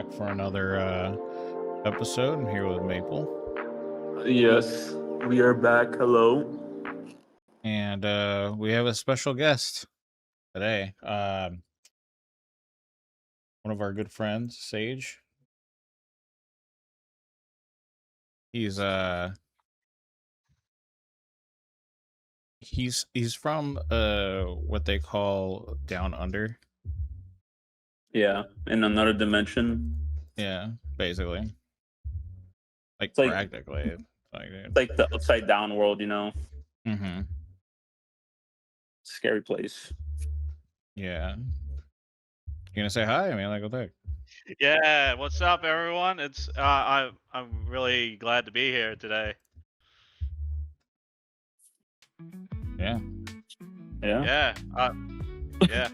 back for another episode. I'm here with Maple. Yes, we are back. Hello. And we have a special guest today. One of our good friends, Sage. He's he's from what they call Down Under. Yeah, in another dimension. Yeah, basically. Like It's like- practically. It's like the upside down world, you know? Mm-hmm. Scary place. Yeah. You gonna say hi? I mean, like, what the heck? Yeah, what's up, everyone? It's I'm really glad to be here today. Yeah. Yeah. Yeah.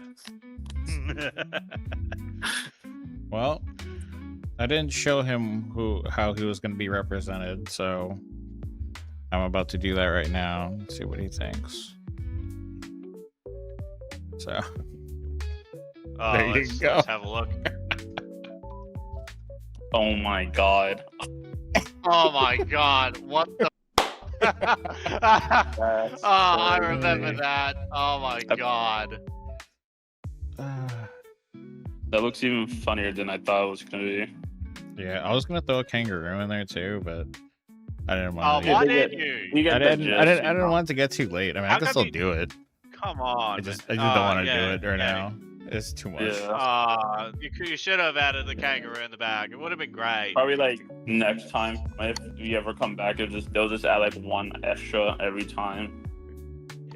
Well, I didn't show him how he was going to be represented, so I'm about to do that right now and see what he thinks. So there you go. Let's have a look. Oh my god. Oh my god, what the? That's I so remember funny. that. Oh my god. That looks even funnier than I thought it was gonna be. Yeah, I was gonna throw a kangaroo in there too, but I didn't Oh, want to. why they didn't get- you? you get I the didn't. gist, I didn't. you I didn't know? want it to get too late. I mean, I How can come still you- do it. Come on. I just man. don't want to Yeah, do it right yeah. now. It's too much. Yeah. You should have added the kangaroo in the bag. It would have been great. Probably like next time if we ever come back, they'll just add like one extra every time.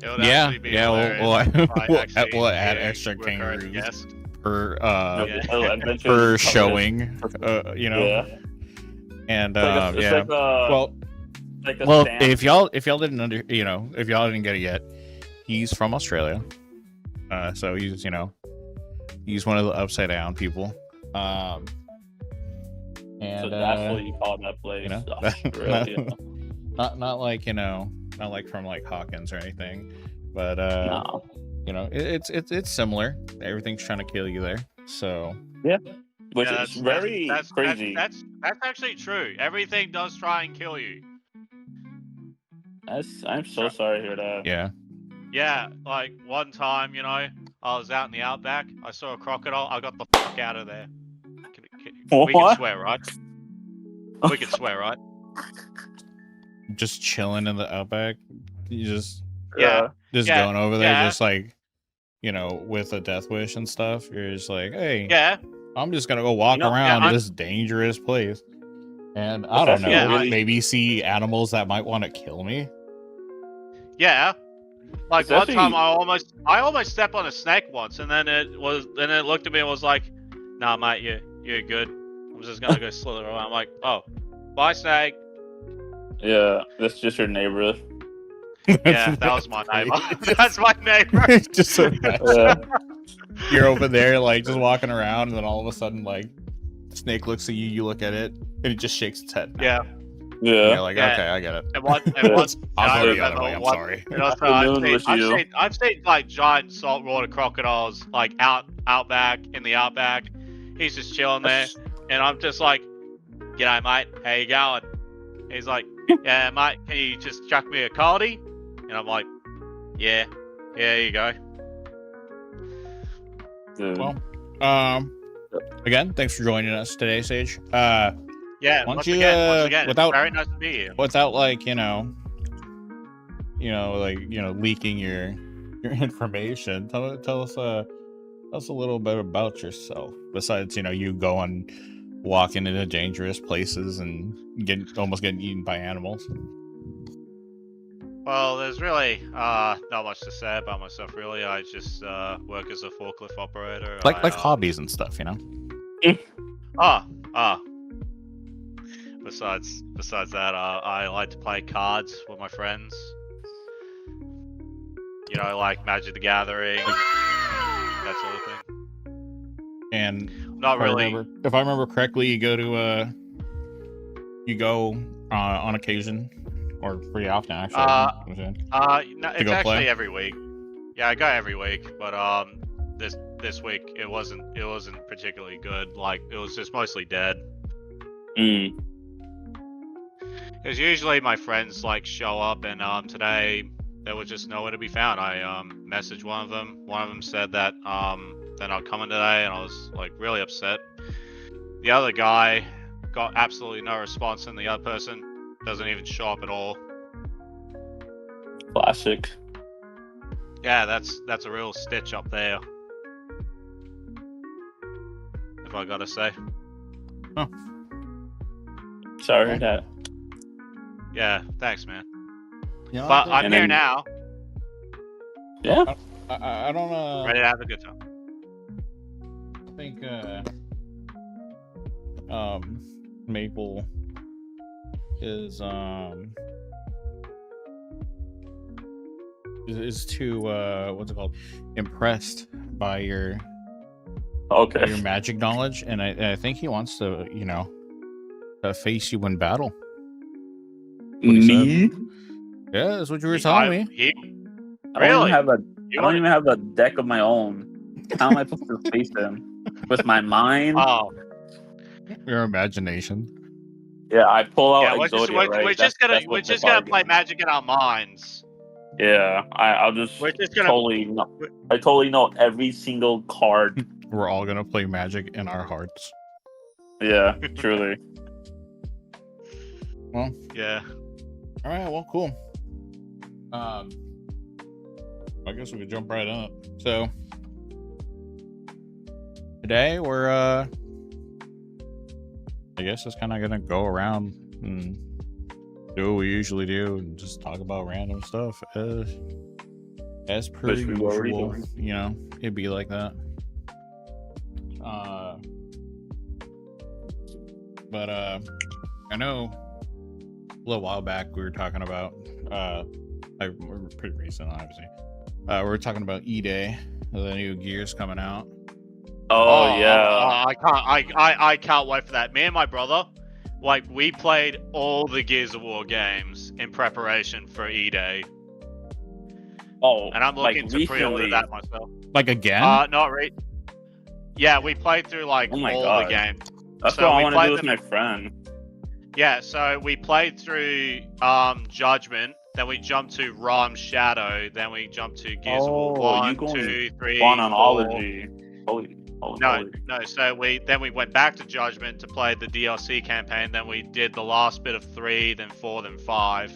It would Yeah, actually be yeah. hilarious if I actually We'll add knew extra you were a current kangaroos guest. per Yeah. It'll eventually per cover showing. it. You know, Yeah. and It's yeah. like a, Well, like a well, stamp. if y'all didn't if y'all didn't get it yet, he's from Australia. So he's one of the upside down people. And So that's what you call that place. you know, Australia. not like not like from like Hawkins or anything, but No. it's similar. Everything's trying to kill you there. So Which Yeah, is very crazy. That's actually true. Everything does try and kill you. I'm so sorry to hear that. yeah. Yeah, like one time, I was out in the outback. I saw a crocodile. I got the fuck out of there. We can What? swear, right? We can swear, right? Just chilling in the outback. You just Yeah. just Yeah, going over there, yeah. just like with a death wish and stuff. You're just like, hey, Yeah, I'm just gonna go walk You know, around yeah, this dangerous place, and I don't know, Yeah, maybe see animals that might want to kill me. yeah. Like It's one actually- time, I almost stepped on a snake once, and then it looked at me and was like, "Nah, mate, you're good." I was just gonna go slither around. I'm like, "Oh, bye, snake." Yeah, that's just your neighbor. Yeah, that was my neighbor. That's my neighbor. Just so Yeah. you're over there, like just walking around, and then all of a sudden, like, snake looks at you, you look at it, and it just shakes its head. Yeah, And you're Yeah. like, Yeah. okay, I get it. and one, I'll I go the other remember way. I'm one- sorry. And also, I knew it was you. I've seen like giant saltwater crocodiles like outback in the outback. He's just chilling there, and I'm just like, "G'day, mate. How you going?" He's like, "Yeah, mate. Can you just chuck me a coldie?" And I'm like, "Yeah, here you go." Dude. Well, again, thanks for joining us today, Sage. Yeah. Why don't Once you, again, without- it's very nice to be here. Without like leaking your information, tell us a little bit about yourself. Besides, you going walking into dangerous places and almost getting eaten by animals. Well, there's really not much to say about myself. Really, I just work as a forklift operator. Like I, hobbies and stuff, Besides that, I like to play cards with my friends. Like Magic the Gathering, that sort of thing. And Not really. if I remember correctly, you go on occasion or pretty often actually. No, To it's go actually play? every week. Yeah, I go every week, but there's this week it wasn't particularly good. Like it was just mostly dead. Because usually my friends like show up, and today there was just nowhere to be found. I messaged one of them. One of them said that they're not coming today, and I was like really upset. The other guy got absolutely no response, and the other person doesn't even show up at all. Classic. Yeah, that's a real stitch up there. If I gotta say. Huh. Sorry for that. Yeah, thanks, man. You know, But I I'm here now, Yeah. don't ready to have a good time. think Maple is too what's it called, impressed by your magic knowledge, and I think he wants to face you in battle. What he Me? said. Yeah, that's what you were telling me. I don't Really? even have a deck of my own. How am I supposed to face him? With my mind? Oh, Your imagination. Yeah, I pull out yeah. Exodia, right? We're just gonna play Magic in our minds. Yeah, I'll just We're just gonna I totally know every single card. We're all gonna play Magic in our hearts. Yeah, truly. Well, yeah. all right. Well, cool. I guess we could jump right up. So today we're I guess just kind of gonna go around and do what we usually do and just talk about random stuff as per Which we were already usual. doing. You know, it'd be like that. But I know a little while back we were talking about we're pretty recent, obviously. We were talking about E-Day, the new Gears coming out. Oh yeah. I can't wait for that. Me and my brother, like, we played all the Gears of War games in preparation for E-Day, Oh, and I'm looking to pre-order recently. that myself. Like again? Not right. Yeah, we played through like Oh my all God. the games. That's So what I we want to played do with them- my friend. Yeah, so we played through Judgment, then we jumped to Ram Shadow, then we jumped to Gears of War Oh, you 1, going 2, 3, 4. Chronology. Holy. No. So we went back to Judgment to play the DLC campaign. Then we did the last bit of 3, then 4, then 5.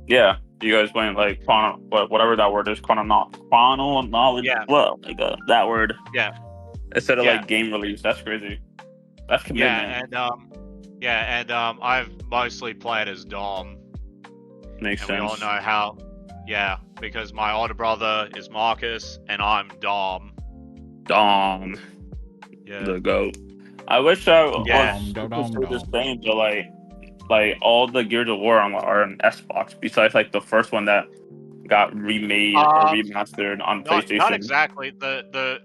Yeah, you guys went like whatever that word is, chronology. Yeah. Well, like that word. Yeah. Instead of Yeah. like game release. That's crazy. That's commitment. Yeah, and I've mostly played as Dom, Makes and sense. we all know how. Yeah, because my older brother is Marcus, and I'm Dom. Dom, Yeah. the goat. I wish I Yeah. was Dom, to do the Dom. same, but like all the Gears of War are on Xbox. Besides like the first one that got remade or remastered on PlayStation. Not exactly. The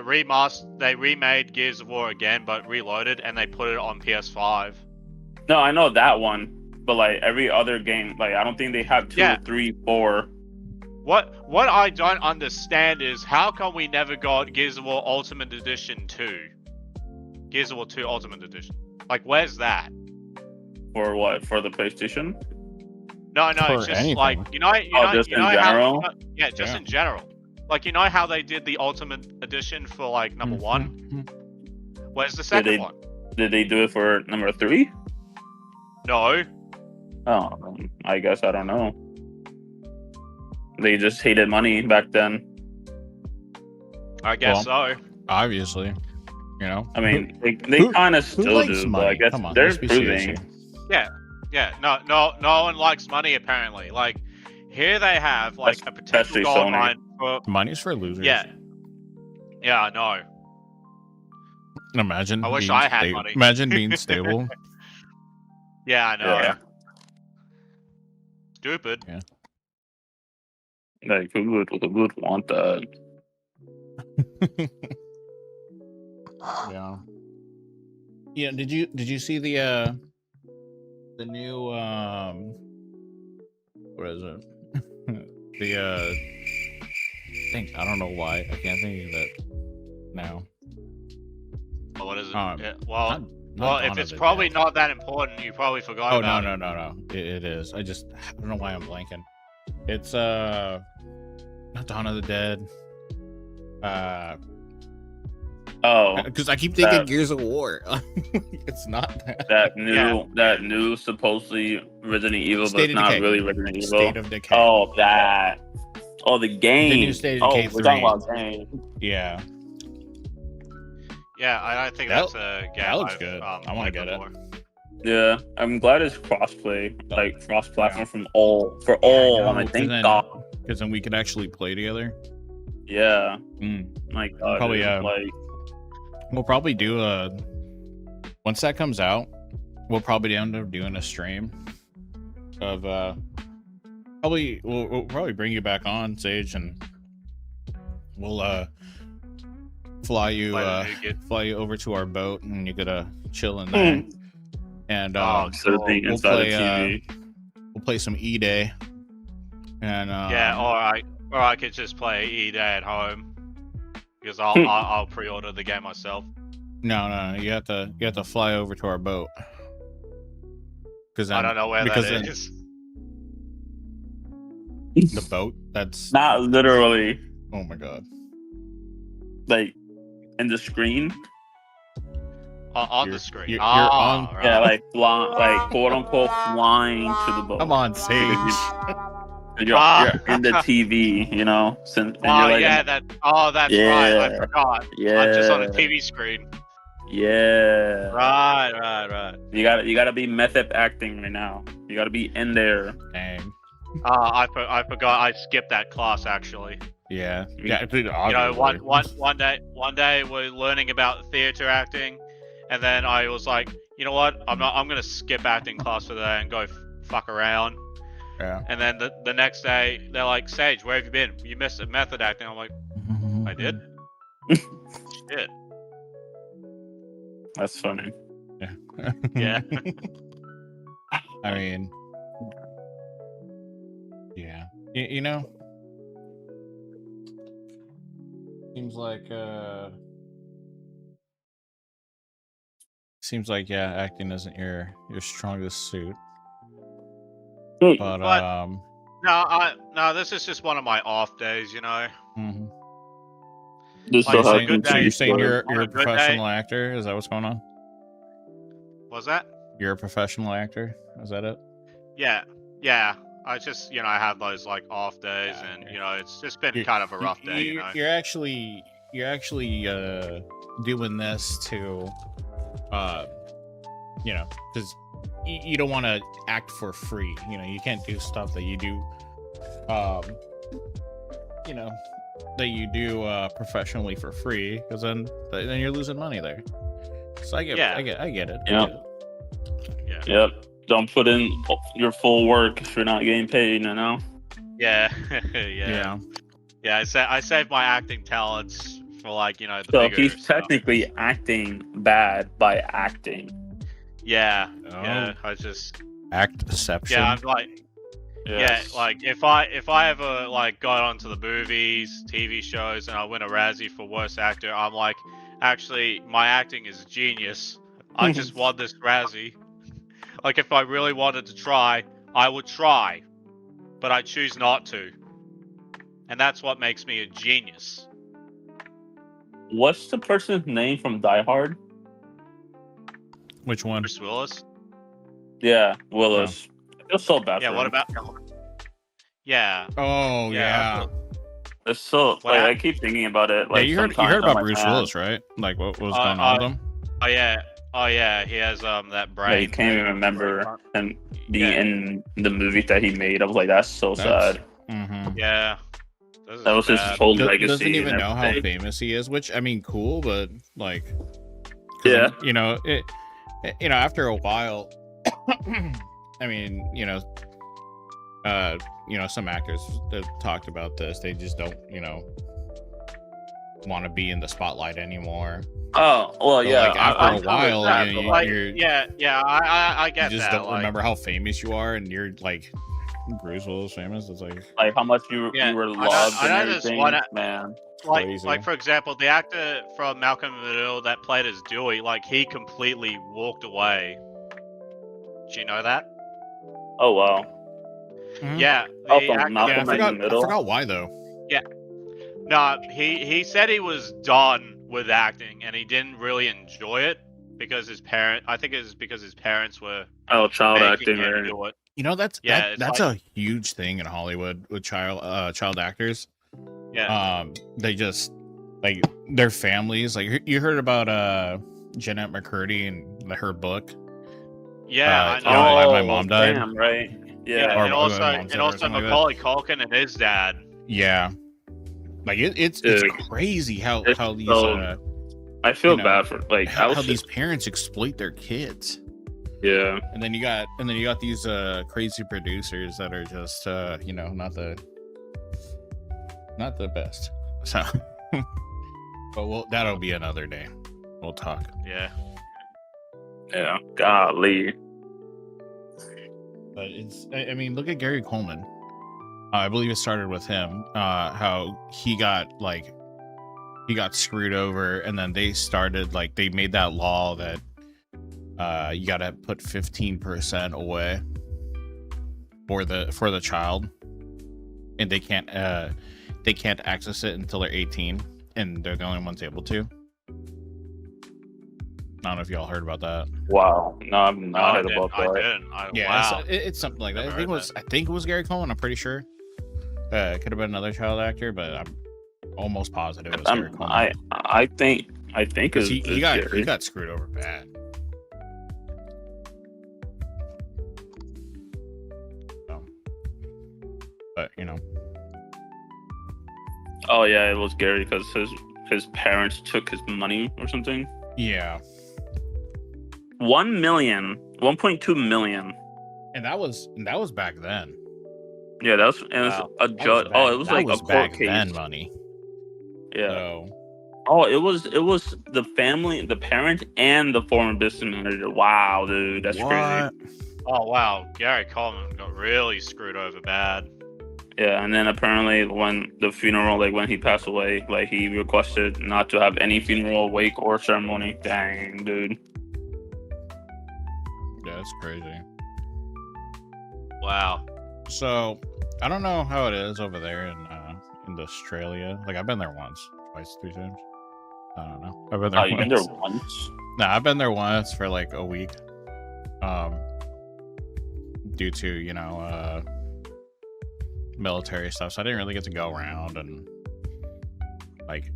remaster, they remade Gears of War again, but reloaded, and they put it on PS5. No, I know that one, but like every other game, like I don't think they have 2, Yeah. 3, 4. What I don't understand is how come we never got Gears of War Ultimate Edition 2? Gears of War 2 Ultimate Edition. Like, where's that? For what? For the PlayStation? No, For it's just anything. like Just in general? Yeah, just Yeah. in general. Like, you know how they did the Ultimate Edition for like number 1? Mhm. Where's the second they- one? Did they do it for number 3? No. Oh, I guess I don't know. They just hated money back then. I guess so. Obviously, you know. I mean, they Who- kind of Who still likes do, but money? I guess Come on, they're let's be serious improving. here. Yeah, no one likes money apparently. Like, here they have like a potential Especially gold Sony. mine for Money's for losers. yeah, I know. Imagine. I wish being I had money. Imagine being stable. Yeah, I know. Yeah. Stupid. Like who would want that? Yeah. Yeah. Did you see the new what is it? The I don't know why I can't think of it. No. Or what is it? Um, Yeah, Not well, if Dawn it's of the probably Dead. not that important, you probably forgot Oh about no it. no no no! It is. I don't know why I'm blanking. It's not Dawn of the Dead. Oh, Because I keep thinking that- Gears of War. It's not that. that new supposedly Resident Evil, but State it's of not Decay. really Resident Evil. State of Decay. Oh, that. Oh, the game. The new State of Decay we're talking 3. about game. Yeah, Yeah, I think That- that's a game. that looks I've, good. I wanna played get it. before. Yeah, I'm glad it's crossplay, like cross-platform Yeah. for Yeah, all. I I'm know, like, thank 'cause then- God. because then we could actually play together. Yeah, Mm. like Probably, dude, like We'll probably do once that comes out, we'll probably end up doing a stream of we'll probably bring you back on, Sage, and we'll fly you over to our boat, and you gotta chill in there. And sitting we'll inside play the TV. we'll play some E-Day. And Yeah, or I could just play E-Day at home. Because I'll pre-order the game myself. no, you have to fly over to our boat. Because I don't know where that then- is. The boat. That's Not literally, oh my god. like in the screen. On You're- the screen. you're on- Right. Yeah, like quote unquote flying to the boat. Come on, Sage. You're in the TV, you know. And Oh you're like, yeah, that's right. Yeah. I forgot. yeah, I'm just on a TV screen. Yeah. Right. You gotta be method acting right now. You gotta be in there. Dang. I forgot. I skipped that class actually. Yeah. Yeah. Dude, You know, obviously. one day we're learning about theater acting, and then I was like, you know what? I'm gonna skip acting class for today and go fuck around. Yeah. And then the next day they're like, Sage, where have you been? You missed a method acting. I'm like, I did. Shit. That's funny. Yeah. I mean, yeah. You know, seems like acting isn't your strongest suit. But But- No, this is just one of my off days, you know. mhm. This Like, still on a happens good So day- you're saying you're on a a good day- professional actor? Is that what's going on? Was that? You're a professional actor? Is that it? Yeah. I just, I have those like off days, Yeah, and okay. it's just been You- kind of a rough day, you know. You're actually doing this to because you don't want to act for free. You can't do stuff that you do professionally for free, because then you're losing money there. So I get it. Yeah. Yep. Don't put in your full work if you're not getting paid, you know? Yeah. Yeah. Yeah, I saved my acting talents for the So bigger he's stuff. technically acting bad by acting. Yeah. Oh. Yeah. I just Act deception. I'm like like if I ever got onto the movies, TV shows, and I win a Razzie for worst actor, I'm like, actually my acting is genius. I just won this Razzie. Like if I really wanted to try, I would try, but I choose not to. And that's what makes me a genius. What's the person's name from Die Hard? Which one? Bruce Willis. Yeah, Willis. I feel so bad Yeah. for What him. about? Yeah. Oh yeah. It's so What I hap- keep thinking about it. Yeah, Like you heard sometimes I'm about like, Bruce man, Willis, right? Like what was going on with him? Oh yeah. He has that Like, brain. you can't even remember him being Yeah. in the movie that he made. I was like, that's so That's- sad. Mm-hmm. Yeah. This is That was his bad. whole legacy. Doesn't even and know how everything. famous he is, which I mean, cool, but like, 'cause Yeah. after a while, I mean, some actors that talked about this, they just don't, want to be in the spotlight anymore. Oh well, So, yeah. like, after I'm a fine with while, that, you but, know, like, I You get just that. don't remember how famous you are, and you're like, Bruce Willis famous. It's like, how much you Yeah, were I know- loved I and know this everything, one- man. crazy. Like for example, the actor from Malcolm in the Middle that played as Dewey, like he completely walked away. Do you know that? Oh wow. Mhm. Yeah. Oh, The from actor Yeah, I Malcolm in the forgot. I Middle. forgot why though. No, he said he was done with acting and he didn't really enjoy it because I think it was because his parents were Oh, child making acting, him right? do it. You know, Yeah, it's that's like- a huge thing in Hollywood with child actors. Yeah. They just like their families. Like you heard about Jeanette McCurdy and her book. Yeah, I you know. know, right? Why My Mom Died. Damn, right? Yeah, Or and my also mom said or something like that. Macaulay Culkin and his dad. Yeah, like it's Dude, crazy how it's these so- I feel you know, bad for like how these parents exploit their kids. Yeah. And then you got these crazy producers that are just you know, not the best. So but that'll be another day. We'll talk. Yeah. Yeah. Golly. But I mean, look at Gary Coleman. I believe it started with him. How he got screwed over, and then they made that law that you gotta put 15% away for the child, and they can't access it until they're 18, and they're the only ones able to. I don't know if y'all heard about that. Wow. No, I've not heard about I that. didn't. Yeah, Wow. it's something like that. Never I think it was Gary Coleman. I'm pretty sure. It could have been another child actor, but I'm almost positive it was Gary Coleman. I think Because he Gary. got screwed over bad. So, but you know, Oh yeah, it was Gary because his parents took his money or something. yeah, 1.2 million. and that was back then. Yeah, that was, and it Wow. was a judge. Oh, it was that like was a back court case. then money. Yeah. So, Oh, it was the family, the parent, and the former business manager. Wow, dude, that's crazy. Oh wow, Gary Coleman got really screwed over bad. Yeah, and then apparently when the funeral, like when he passed away, like he requested not to have any funeral, wake, or ceremony. Dang, dude. Yeah, it's crazy. Wow. So I don't know how it is over there in Australia. Like I've been there once, twice, 3 times. I don't know. I've been there. Oh, you've been there once? No, I've been there once for like a week. Due to, you know, military stuff. So I didn't really get to go around and like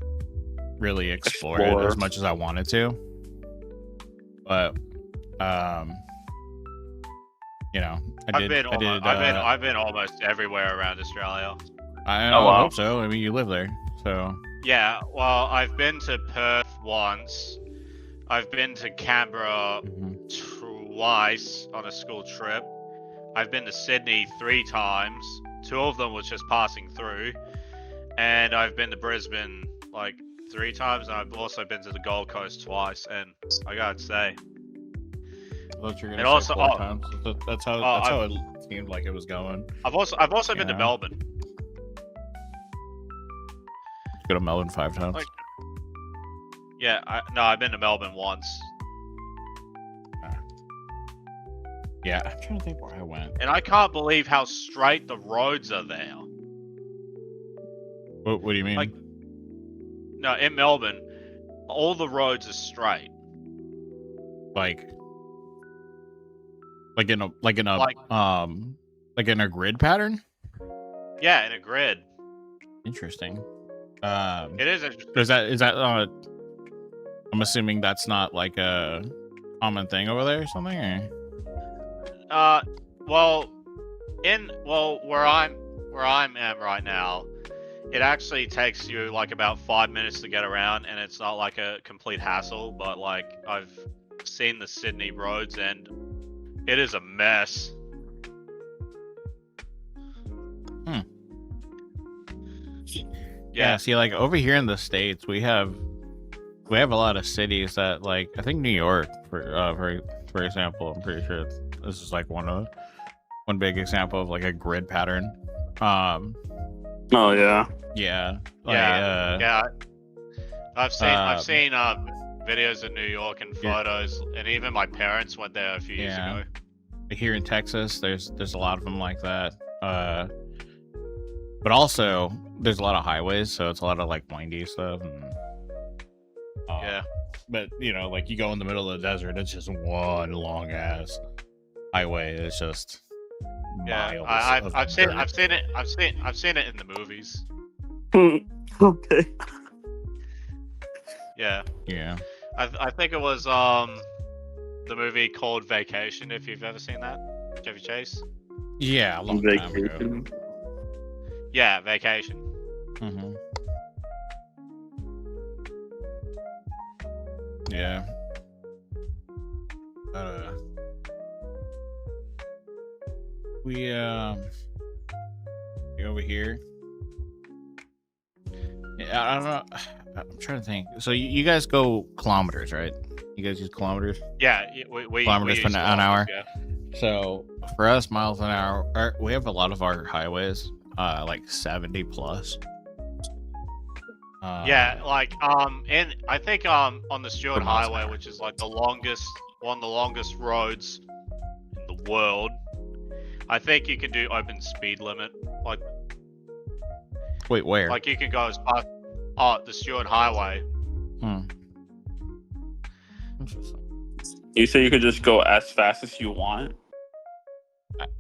really explore it as much as I wanted to. But you know, I've been almost everywhere around Australia. I Oh, wow. hope so. I mean, you live there, so Yeah, well, I've been to Perth once. I've been to Canberra twice on a school trip. I've been to Sydney 3 times. 2 of them was just passing through. And I've been to Brisbane like 3 times, and I've also been to the Gold Coast twice. And I gotta say, I thought you were And gonna say also- 4 oh, times. That's how it seemed like it was going. I've also been to Yeah. Melbourne. Go to Melbourne 5 times. Like- Yeah, I've been to Melbourne once. Yeah, I'm trying to think where I went. And I can't believe how straight the roads are there. What do you mean? Like- No, in Melbourne, all the roads are straight. like in a Like- like in a grid pattern? Yeah, in a grid. Interesting. It is interesting. Is that I'm assuming that's not like a common thing over there or something, or? Well, where I'm at right now, it actually takes you like about 5 minutes to get around, and it's not like a complete hassle. But like I've seen the Sydney roads, and it is a mess. Yeah, see, like over here in the States, we have a lot of cities that, like, I think New York, for example, I'm pretty sure this is like one big example of like a grid pattern. Oh yeah. Yeah. Yeah. I've seen um, videos in New York and Yeah. photos, and even my parents went there a few years Yeah. ago. Here in Texas, there's a lot of them like that. But also there's a lot of highways, so it's a lot of like windy stuff. And, Yeah. But like you go in the middle of the desert, it's just one long ass highway. It's just Yeah, miles. I've seen it in the movies. Okay. Yeah, Yeah. I think it was the movie called Vacation. If you've ever seen that, Chevy Chase. Yeah, a long time ago. Vacation. Yeah, Vacation. Mm-hmm. Yeah. We over here. Yeah, I don't know. I'm trying to think. So you guys go kilometers, right? You guys use kilometers? Yeah, we Kilometers use per an hour? Yeah. So for us, miles an hour, we have a lot of our highways, like 70 plus. Yeah, like and I think on the Stewart Per miles an Highway, hour. which is like one of the longest roads in the world, I think you can do open speed limit. Like Wait, where? like you can go as fast. The Stewart Highway. Interesting. You say you could just go as fast as you want?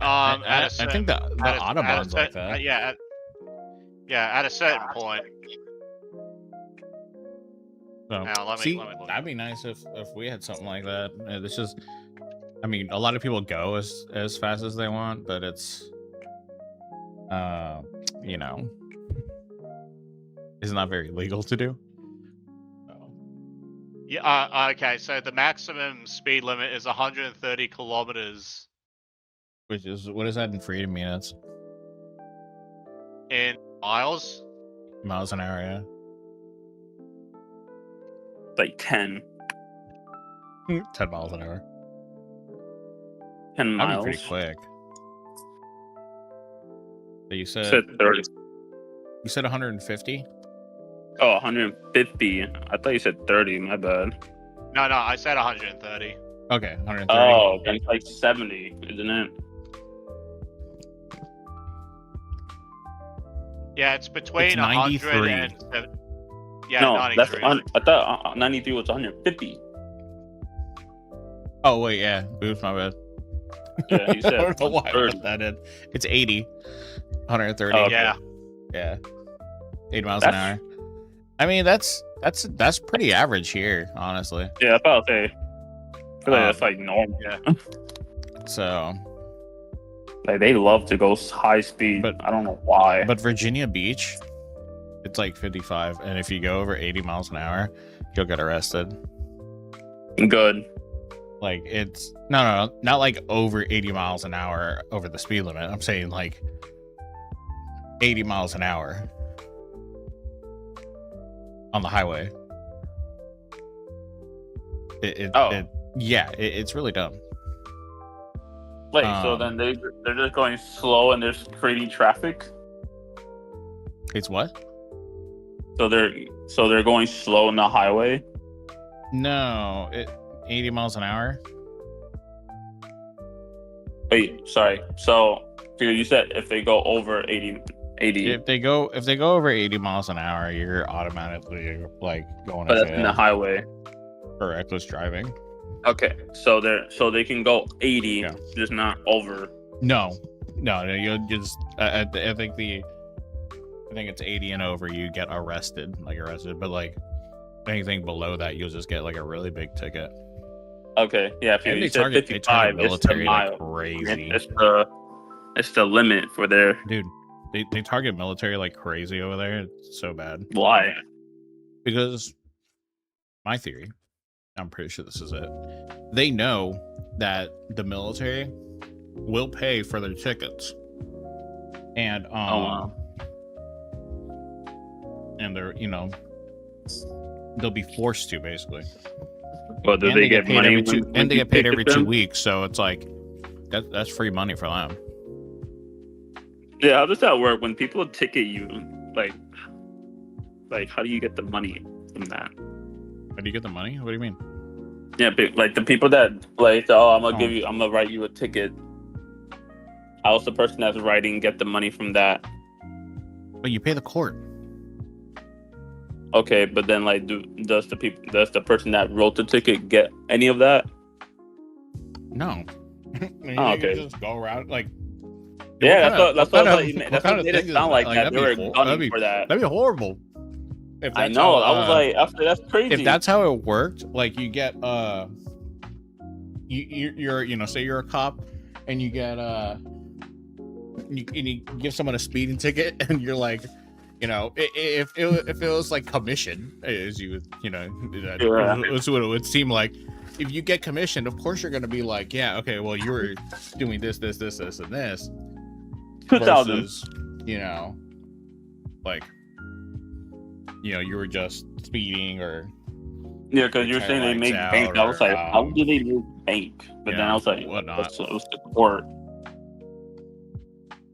I think the Autobahn's like that. At a certain point. So, Now, let me look. that'd be nice if we had something like that. It's just, I mean, a lot of people go as fast as they want, but it's, it's not very legal to do. So. Yeah. Okay. So the maximum speed limit is 130 kilometers Which is, what is that in freedom minutes? in miles. Miles an hour, yeah. Like 10. 10 miles an hour. 10 That'd miles. be pretty quick. So you You said said 30. You said 150? Oh, 150. I thought you said 30. My bad. No, I said 130. Okay, 130. Oh, then it's like 70, isn't it? Yeah, it's between It's 100 93. and yeah, No, 93. I thought 93 was 150. Oh wait, yeah. Oops, my bad. Yeah, you said I don't know why I 130. put that in. It's 80. 130. Oh, okay. Yeah. Yeah. 80 miles an hour. I mean, that's pretty average here, honestly. Yeah, I thought I feel like that's like normal. Yeah. So, Like they love to go high speed, But- I don't know why. but Virginia Beach, it's like 55, and if you go over 80 miles an hour, you'll get arrested. Good. Like it's no, not like over 80 miles an hour over the speed limit. I'm saying like 80 miles an hour on the highway. It's really dumb. Like so then they're just going slow and they're creating traffic. It's what? So they're going slow on the highway. No, 80 miles an hour. Wait, sorry. So you said if they go over 80. If they go over 80 miles an hour, you're automatically like going But to that's in the jail highway. for reckless driving. Okay, so they can go 80, Yeah. just not over. No, you just I think it's 80 and over, you get arrested, but like anything below that, you'll just get like a really big ticket. Okay, yeah. If And you they said target 55, it's the military mile. like crazy. It's the limit for their. Dude, they target military like crazy over there. It's so bad. Why? Because my theory, I'm pretty sure this is it. They know that the military will pay for their tickets, and wow. and they're they'll be forced to basically. Well, do And they get paid money? every two, when and they you get paid ticket every 2 them? weeks, so it's like that's free money for them. Yeah, how does that work when people ticket you? Like how do you get the money from that? How do you get the money? What do you mean? Yeah, like the people that I'm gonna write you a ticket. How's the person that's writing get the money from that? But you pay the court. Okay, but then does the person that wrote the ticket get any of that? No. Oh, okay. Just go around like. Yeah, that's what made it sound like that. They were gunning for that. That'd be horrible. I know. I was like, after that's crazy. If that's how it worked, like you get you're say you're a cop and you get you give someone a speeding ticket and you're like, if it was like commission, as you that's what it would seem like. If you get commissioned, of course you're going to be like, yeah, okay, well you were doing this, and this. 2000. Versus, like, you were just speeding or. Yeah, because you're saying they make bank. I was like, how do they make bank? But then I was like, whatnot. It was the court.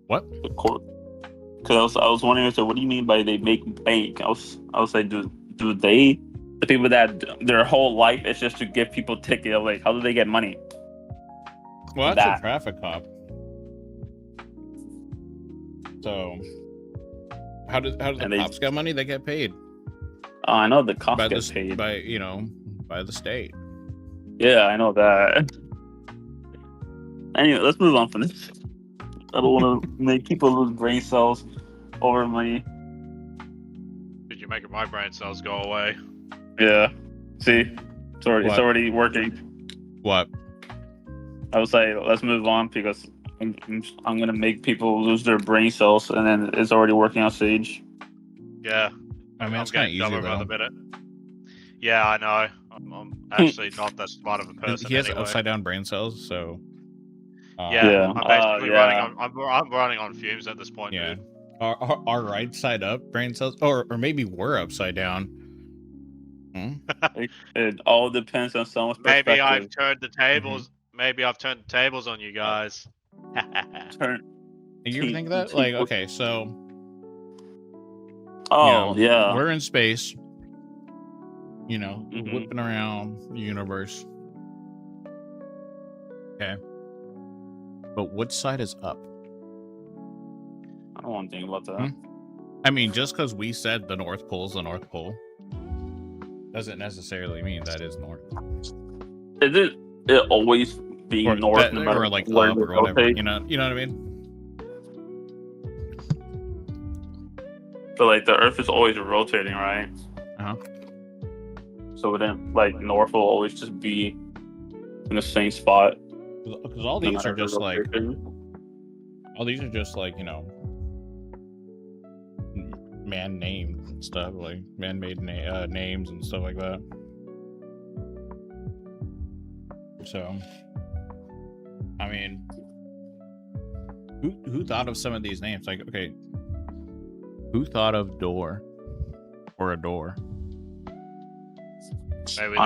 What? The court. Because I was wondering, so what do you mean by they make bank? I was like, do they, the people that their whole life is just to give people tickets? Like, how do they get money? Well, that's a traffic cop. So, how do the cops get money? They get paid. Oh, I know the cops get paid by by the state. Yeah, I know that. Anyway, let's move on from this. I don't want to make people lose brain cells over money. Did you make my brain cells go away? Yeah. See, it's already working. What? I was like, let's move on because I'm gonna make people lose their brain cells, and then it's already working on stage. Yeah. I mean, it's kind of easy though. Yeah, I know. I'm actually not that smart of a person. He has upside down brain cells, so. I'm basically running on fumes at this point. Yeah. Our right side up brain cells, or maybe we're upside down. It all depends on someone's perspective. Maybe I've turned the tables. Maybe I've turned the tables on you guys. You ever think of that? Like, okay, so. Yeah. We're in space. Whipping around the universe. Okay. But which side is up? I don't want to think about that. I mean, just because we said the North Pole is the North Pole doesn't necessarily mean that is north. Is it always being north, no matter like where up or whatever? You know what I mean? But like the Earth is always rotating, right? Uh-huh. So then, like north will always just be in the same spot. Because all these are just like, man-named stuff, like man-made names and stuff like that. So, I mean, who thought of some of these names? Like, okay, who thought of door or a door? Maybe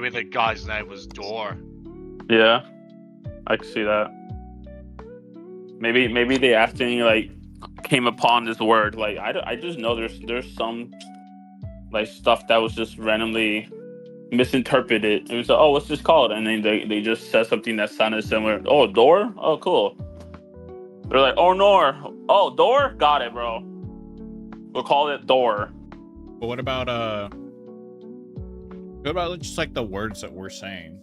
the guy's name was Door. Yeah, I can see that. Maybe they accidentally like came upon this word. Like I just know there's some like stuff that was just randomly misinterpreted. It was like, oh, what's this called? And then they just said something that sounded similar. Oh, door? Oh, cool. They're like, oh, oh, door? Got it, bro. We'll call it door. But what about just like the words that we're saying?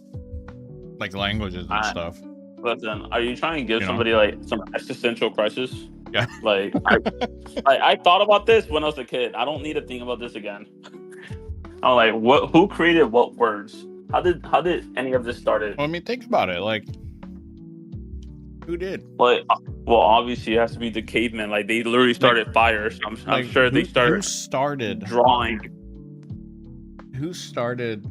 Like languages and stuff. Listen, are you trying to give somebody like some existential crisis? Yeah. Like, I thought about this when I was a kid. I don't need to think about this again. I'm like, who created what words? How did any of this started? Well, I mean, think about it. Like, who did? Like, well, obviously it has to be the cavemen. Like, they literally started fires. I'm sure they started. Who started drawing? Who started?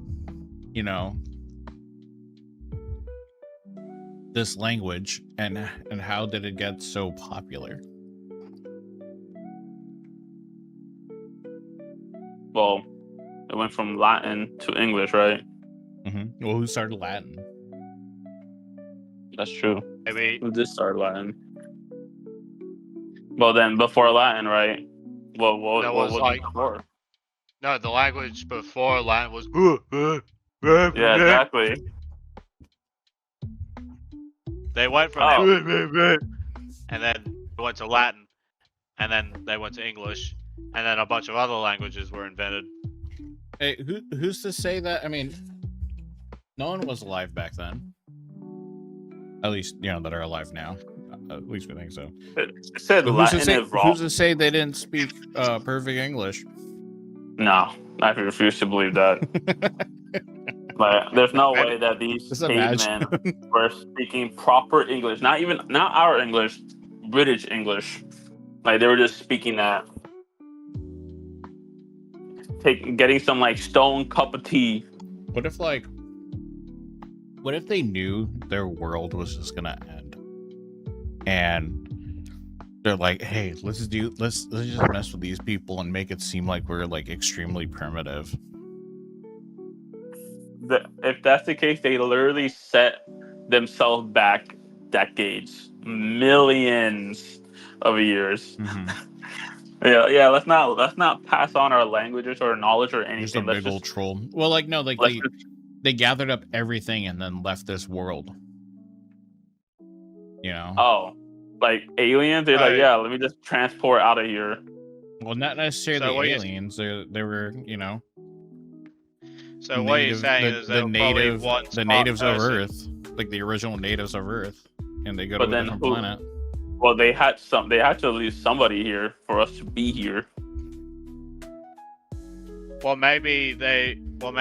This language and how did it get so popular? Well, it went from Latin to English, right? Mm-hmm. Well, who started Latin? That's true. Maybe who did start Latin? Well, then before Latin, right? What That what was was like before? no, the language before Latin was. Yeah, exactly. They went from Oh, there, and then went to Latin, and then they went to English, and then a bunch of other languages were invented. Hey, who's to say that? I mean, no one was alive back then. At least, that are alive now. At least we think so. it said But who's to Latin say? is wrong. Who's to say they didn't speak perfect English? No, I refuse to believe that. Like, there's no way that these Just cavemen imagine. were speaking proper English. Not our English, British English. Like, they were just speaking that. Getting some like stone cup of tea. What if they knew their world was just gonna end, and they're like, "Hey, let's just mess with these people and make it seem like we're like extremely primitive." If that's the case, they literally set themselves back decades, millions of years. Mm-hmm. Yeah. Let's not pass on our languages or knowledge or anything. Just a big old troll. Well, no, they gathered up everything and then left this world. Oh, like aliens? They're like, yeah, let me just transport out of here. Well, not necessarily aliens. They were, So what you're saying is the natives of Earth, like the original natives of Earth, and they go to a different planet. Well, they had to leave somebody here for us to be here. Well, maybe someone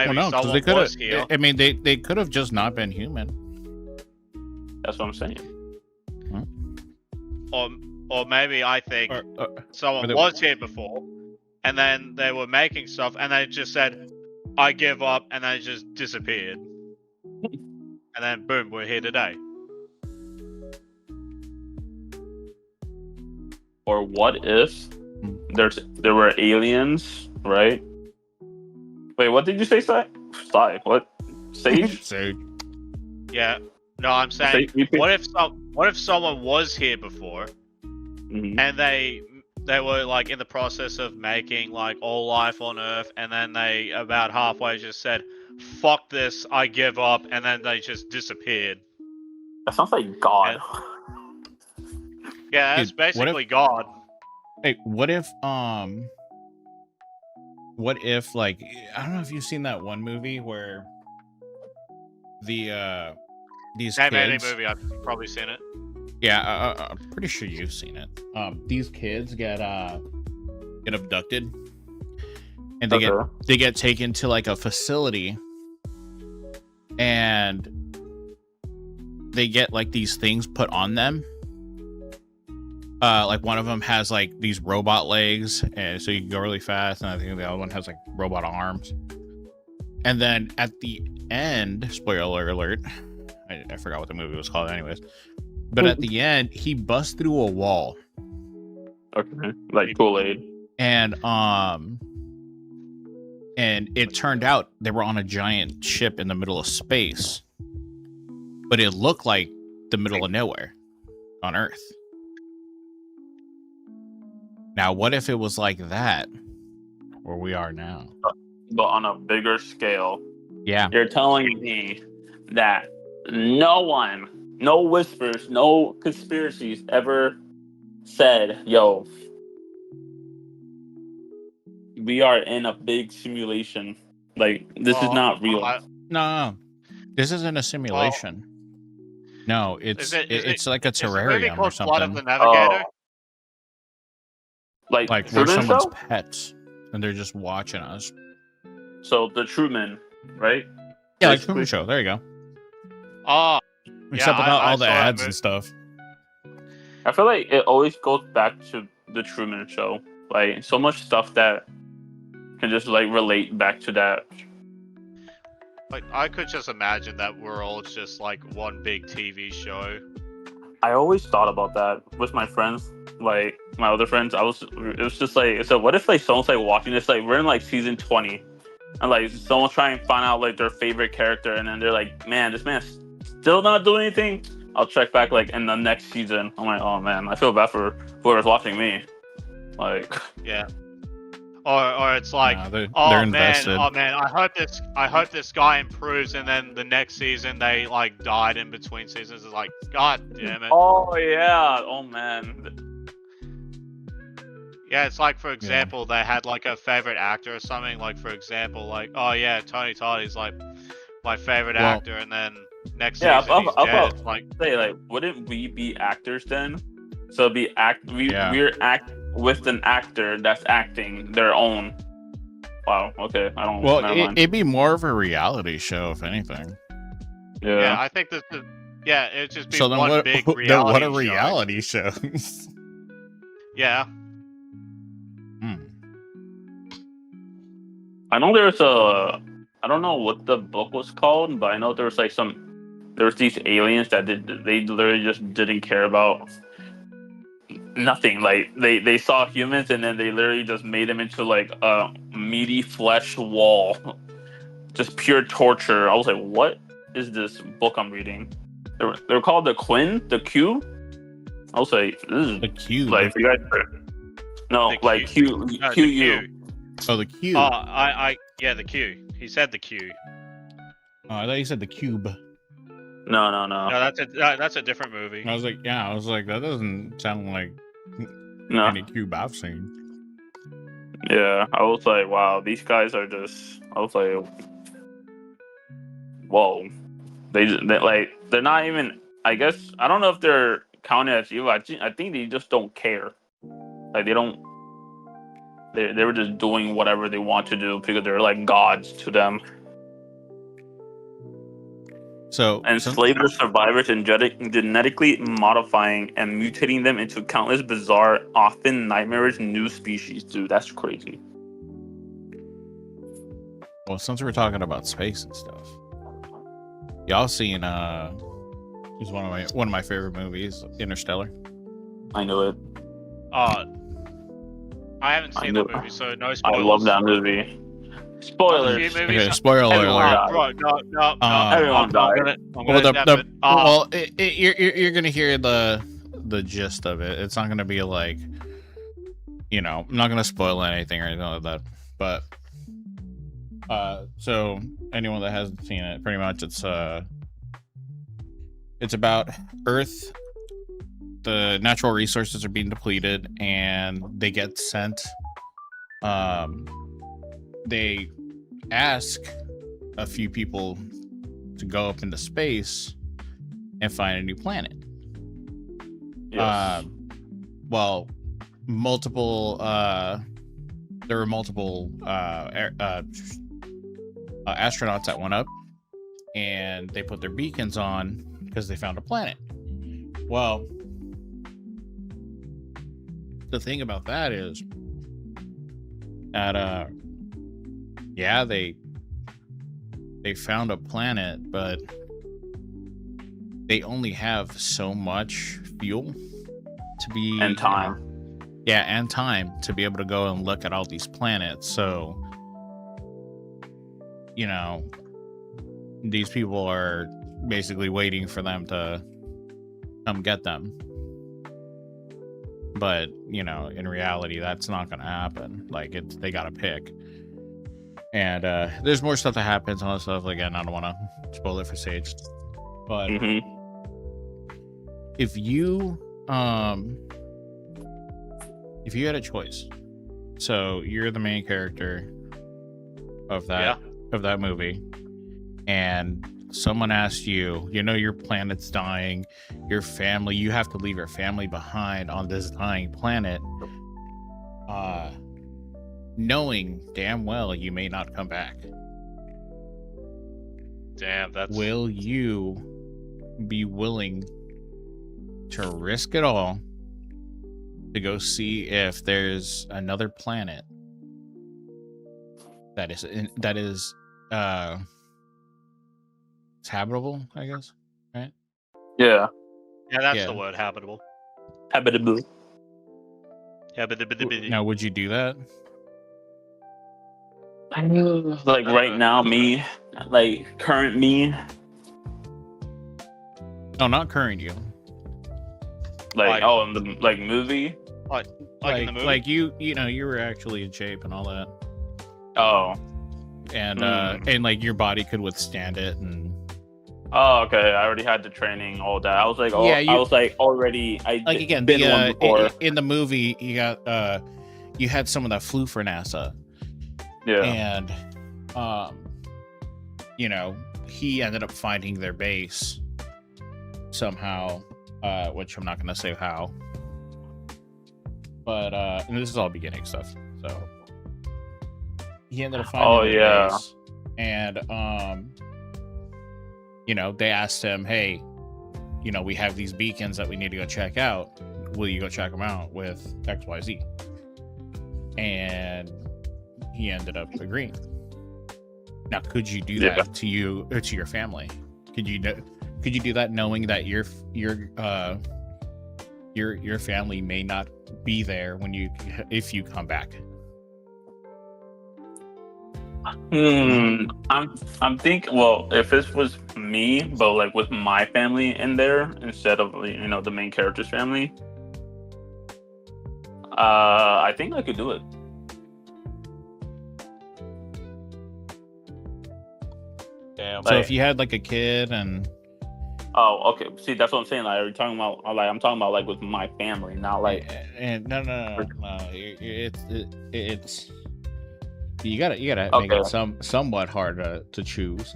was here. I mean, they could have just not been human. That's what I'm saying. Or maybe I think someone was here before, and then they were making stuff, and they just said, "I give up," and they just disappeared. And then boom, we're here today. Or what if there were aliens, right? Wait, what did you say, Sai? What? Sage? Sage. Yeah. No, I'm saying, what if someone was here before, and they were like in the process of making like all life on Earth, and then they about halfway just said, "Fuck this, I give up," and then they just disappeared. That sounds like God. Yeah, that's basically God. Hey, what if like, I don't know if you've seen that one movie where these kids. Any movie, I've probably seen it. Yeah, I'm pretty sure you've seen it. These kids get abducted, and they get taken to like a facility, and they get like these things put on them. Like one of them has like these robot legs, and so you can go really fast, and I think the other one has like robot arms. And then at the end, spoiler alert, I forgot what the movie was called anyways, but at the end he busts through a wall. Okay, like Kool-Aid. And it turned out they were on a giant ship in the middle of space, but it looked like the middle of nowhere on Earth. Now, what if it was like that where we are now? But on a bigger scale. Yeah. You're telling me that no whispers, no conspiracies ever said, yo, we are in a big simulation. Like, this is not real. No. This isn't a simulation. No, it's like a terrarium or something. Blood of the Navigator? Like we're someone's pets, and they're just watching us. So the Truman, right? Yeah, like Truman Show. There you go. Oh, except without all the ads and stuff. I feel like it always goes back to the Truman Show. Like so much stuff that can just like relate back to that. Like I could just imagine that world's just like one big TV show. I always thought about that with my friends, like my other friends. It was just like, so what if like someone's like watching this, like we're in like season 20, and like someone's trying to find out like their favorite character, and then they're like, man, this man's still not doing anything. I'll check back like in the next season. I'm like, oh man, I feel bad for whoever's watching me. Like, Yeah. Or it's like, Nah, they're oh invested. man, I hope this guy improves, and then the next season they like died in between seasons. It's like, god damn it. oh yeah, oh man. Yeah, it's like, for example, they had like a favorite actor or something. Like, for example, like, oh yeah, Tony Todd is like my favorite actor, and then next season he's dead. It's like, say like, wouldn't we be actors then? So we're act with an actor that's acting their own. Wow. Okay. I don't. Well, never mind. it'd be more of a reality show, if anything. yeah, I think that it'd just be So then one big reality then what a show. reality show. Yeah. I know there's I don't know what the book was called, but I know there was like these aliens that they literally just didn't care about nothing. Like they saw humans and then they literally just made them into like a meaty flesh wall, just pure torture. I was like, what is this book I'm reading? They're called the Q. I was like, this is The Q. like you guys. No, The like Q. QU. Oh, the Q. Yeah, the Q. He said the Q. Oh, I thought you said the Cube. No. No, that's a different movie. I was like, that doesn't sound like No. any Cube I've seen. Yeah, I was like, wow, these guys are just. I was like, whoa, they're not even. I guess I don't know if they're counted as evil. I think they just don't care. Like they don't. They were just doing whatever they want to do because they're like gods to them. So Enslave the survivors and genetically modifying and mutating them into countless bizarre, often nightmarish new species. Dude, that's crazy. Well, since we're talking about space and stuff, y'all seen who's one of my favorite movies, Interstellar? I know it. I haven't seen the movie, so no spoilers. I love that movie. Spoilers. Okay, spoiler alert. Right, no. Everyone died. You're gonna hear the gist of it. It's not gonna be like, I'm not gonna spoil anything or anything like that. But so anyone that hasn't seen it, pretty much it's about Earth. The natural resources are being depleted, and they get sent. They ask a few people to go up into space and find a new planet. Yes. Well, multiple. There were multiple astronauts that went up, and they put their beacons on because they found a planet. Well, the thing about that is that they found a planet, but they only have so much fuel to be And time. and time to be able to go and look at all these planets. So these people are basically waiting for them to come get them. But, in reality, that's not going to happen. Like, they got to pick. And there's more stuff that happens and all that stuff. Again, I don't want to spoil it for Sage. But if you had a choice, so you're the main character of that movie, and someone asks you, your planet's dying, your family, you have to leave your family behind on this dying planet, knowing damn well you may not come back. Damn, Will you be willing to risk it all to go see if there's another planet that is it's habitable, I guess, right? Yeah. Yeah, that's the word, habitable. Habitable. Now, would you do that? Like right now, me, like current me. No, not current you. Like in the movie. Like in the movie. Like you know, you were actually in shape and all that. Oh. And like your body could withstand it and. Oh, okay. I already had the training, all that. I was like, I was like already. Again, been one before. In the movie, you got you had someone that flew for NASA. Yeah. And you know, he ended up finding their base somehow, which I'm not going to say how. But and this is all beginning stuff. So he ended up finding their base, and you know, they asked him, hey, you know, we have these beacons that we need to go check out. Will you go check them out with XYZ? And he ended up agreeing. Now, could you do that to you or to your family? Could you do that knowing that your family may not be there if you come back? I'm thinking. Well, if this was me, but like with my family in there instead of, you know, the main character's family, I think I could do it. Damn. So if you had like a kid and. Oh, okay. See, that's what I'm saying. Like, are you talking about? Like, I'm talking about like with my family, not like. And no. It's. You gotta make it somewhat hard to choose,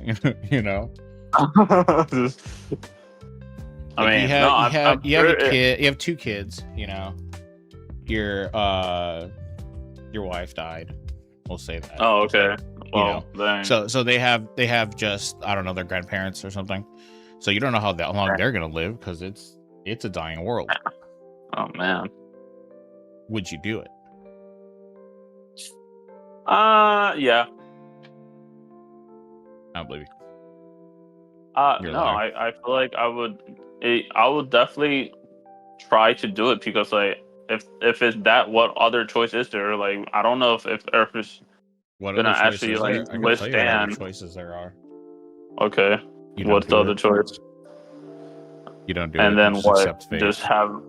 you know. I mean, you have a kid. You have two kids. You know, your wife died. We'll say that. Oh, okay. Well, you know, so they have just, I don't know, their grandparents or something. So you don't know how long they're gonna live because it's a dying world. Oh man, would you do it? Yeah. I don't believe you. No, I feel like I would definitely try to do it because, like, if it's that, what other choice is there? Like, I don't know if Earth is gonna actually like withstand. What choices there are? Okay. What's the other choice? You don't do it. And then what? Fate. Just have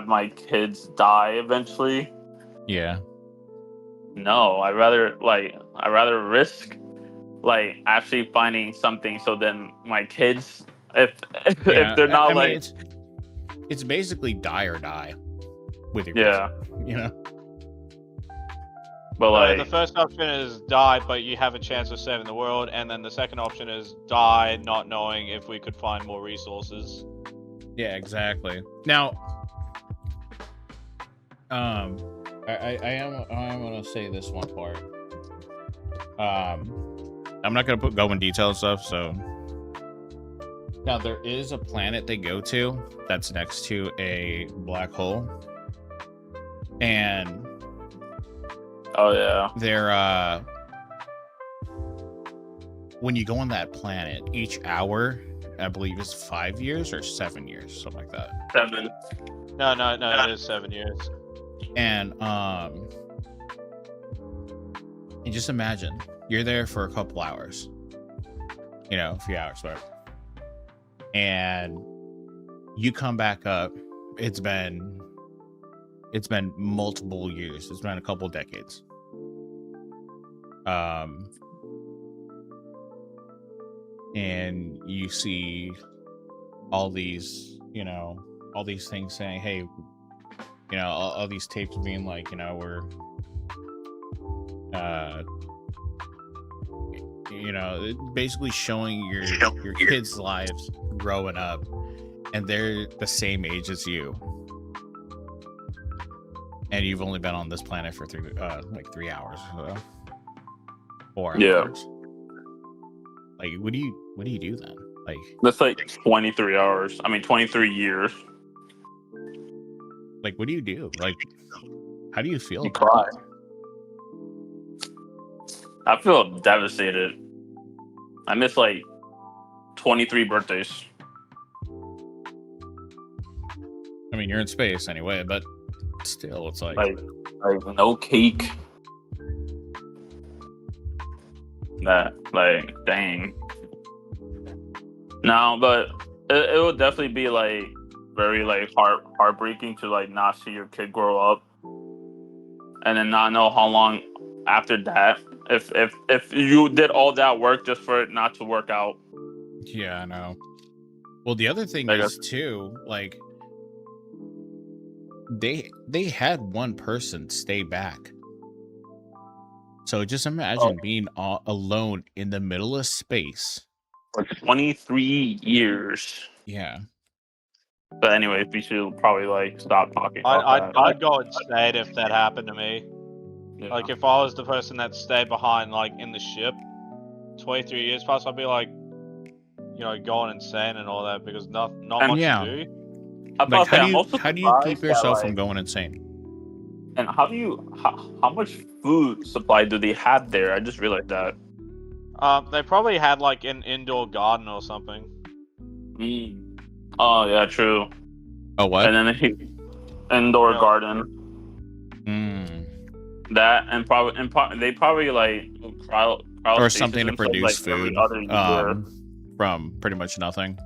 my kids die eventually? Yeah. No, I'd rather risk like actually finding something, so then my kids, if they're not, I mean, it's basically die or die with your kids, you know. But like the first option is die, but you have a chance of saving the world, and then the second option is die, not knowing if we could find more resources. Yeah, exactly. Now, I am gonna say this one part. I'm not gonna go in detail and stuff. So now there is a planet they go to that's next to a black hole, and they're when you go on that planet, each hour, I believe, is 5 years or 7 years, something like that. 7. No, it is 7 years. And you just imagine you're there for a couple hours, you know, a few hours, but, and you come back up. It's been multiple years. It's been a couple decades. And you see all these, you know, all these things saying, hey, you know, all these tapes being like, you know, we're, you know, basically showing your kids' lives growing up, and they're the same age as you, and you've only been on this planet for 3 hours, 4 hours. Like, what do you do then? Like, that's like 23 hours. I mean, 23 years. Like, what do you do? Like, how do you feel? You cry. I feel devastated. I missed like 23 birthdays. I mean, you're in space anyway, but still, it's like no cake. That, like, dang. No, but it would definitely be like very like heartbreaking to like not see your kid grow up, and then not know how long after that. If you did all that work just for it not to work out. Yeah, I know. Well, the other thing I is too, like they had one person stay back. So just imagine being all alone in the middle of space. For 23 years. Yeah. But anyway, we should probably like stop talking about that. I'd go insane if that happened to me. Yeah. Like if I was the person that stayed behind, like in the ship, 23 years plus, I'd be like, you know, going insane and all that because not much yeah. to do. Like, how do you keep yourself from going insane? And how much food supply do they have there? I just realized that. They probably had like an indoor garden or something. Oh yeah, true. Oh what? And then indoor garden. That and they probably like cryo or something to produce like food from pretty much nothing.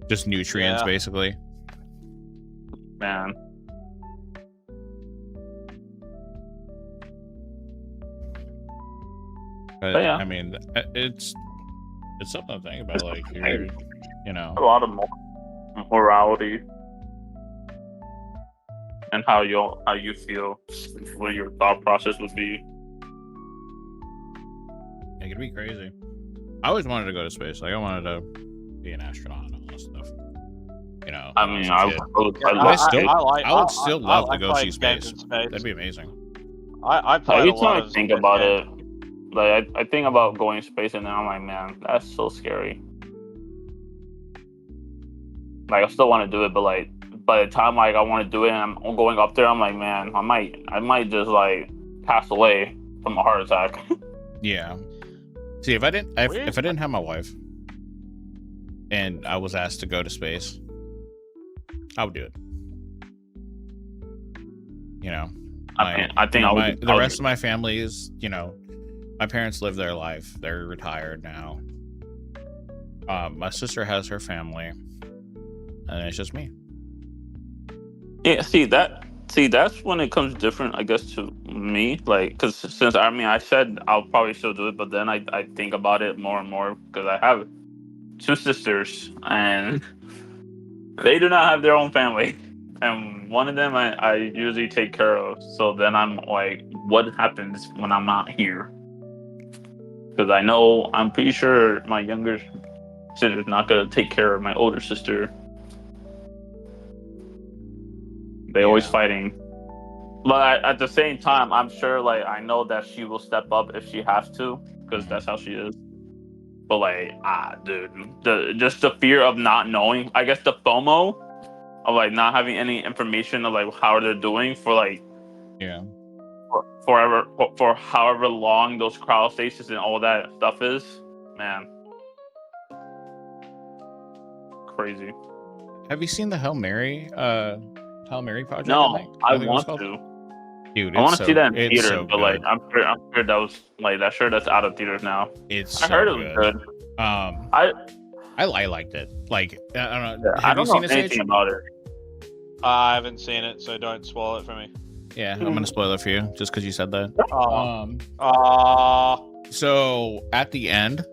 Just nutrients, basically. Man. But yeah. I mean, it's something to think about. Like, you're, you know, a lot of morality and how you feel, what your thought process would be. It could be crazy. I always wanted to go to space. Like, I wanted to be an astronaut and all that stuff. You know, I mean, I would still love to go see space. That'd be amazing. I played a lot of think about it. Like I think about going to space, and then I'm like, man, that's so scary. Like I still want to do it, but like by the time like I want to do it, and I'm going up there, I'm like, man, I might just like pass away from a heart attack. Yeah. See, if I didn't have my wife, and I was asked to go to space, I would do it. You know, I think the rest of my family is, you know, my parents live their life. They're retired now. My sister has her family, and it's just me. Yeah, that's when it comes different, I guess, to me. Like, because since I said I'll probably still do it, but then I think about it more and more because I have two sisters, and they do not have their own family, and one of them I usually take care of. So then I'm like, what happens when I'm not here? Because I'm pretty sure my younger sister is not gonna take care of my older sister. They always fighting. But at the same time, I'm sure, like, I know that she will step up if she has to, because that's how she is. But like, dude, just the fear of not knowing, I guess the FOMO of like not having any information of like how they're doing for like, for however long those cryostasis and all that stuff is, man, crazy. Have you seen the Hail Mary project? No, I want to. Dude, I want to see that in theater, so but like I'm sure that was like that's out of theaters now. I heard it was good. I liked it. Like, I don't know. Yeah, I don't know anything about it. I haven't seen it, so don't spoil it for me. Yeah, I'm gonna spoil it for you just because you said that. So at the end,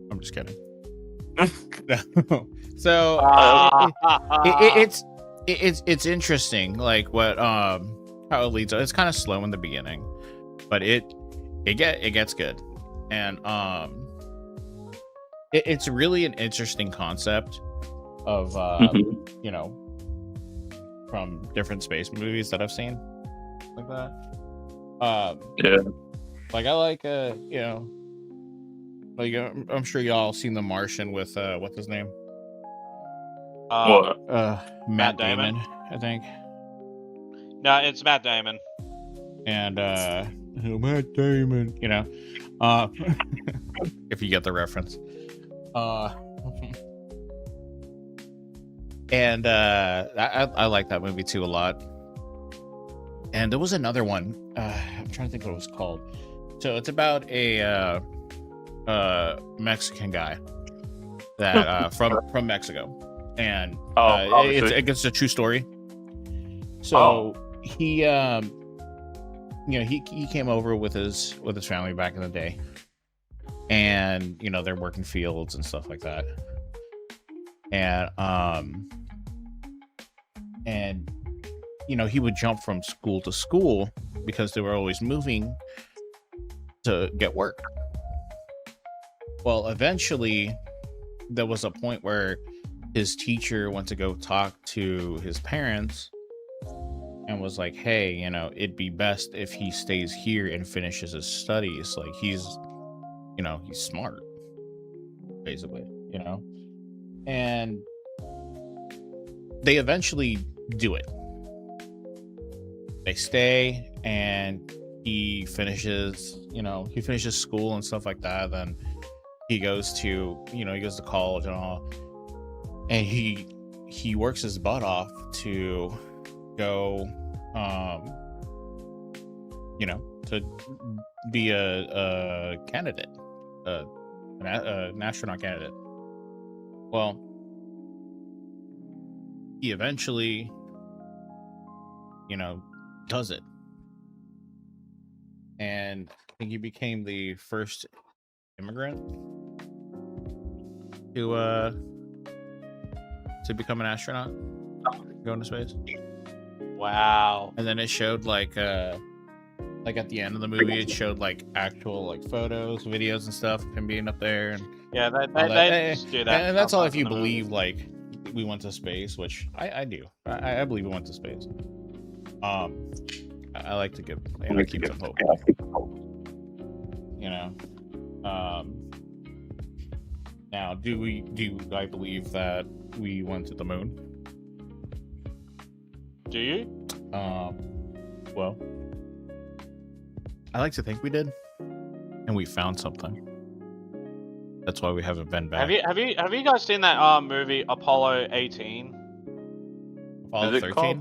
I'm just kidding. So it's interesting, like what how it leads. It's kind of slow in the beginning, but it gets good, and it's really an interesting concept of you know, from different space movies that I've seen like that. Like I like you know, like I'm sure y'all seen The Martian with what's his name? Matt Damon, I think. No, it's Matt Damon. And Matt Damon, you know, if you get the reference. And I like that movie too a lot. And there was another one. I'm trying to think what it was called. So it's about a Mexican guy, that from Mexico, and it's a true story. So he he came over with his family back in the day, and they're working fields and stuff like that, and he would jump from school to school because they were always moving to get work. Well, eventually there was a point where his teacher went to go talk to his parents and was like, hey, it'd be best if he stays here and finishes his studies. Like he's smart, basically, and they eventually do it. They stay, and he finishes school and stuff like that. Then he goes to college and all, and he works his butt off to go to be a candidate, an astronaut candidate. Well, he eventually does it, and I think he became the first immigrant to become an astronaut, go into space. Wow. And then it showed like at the end of the movie, it showed like actual like photos, videos, and stuff of him being up there, and yeah, they just do that. And that's all if you believe like we went to space, which I do. I believe we went to space. I like to give keep some hope. Now, do I believe that we went to the moon? Do you? Well, I like to think we did, and we found something. That's why we haven't been back. Have you guys seen that movie Apollo 18? Apollo 13?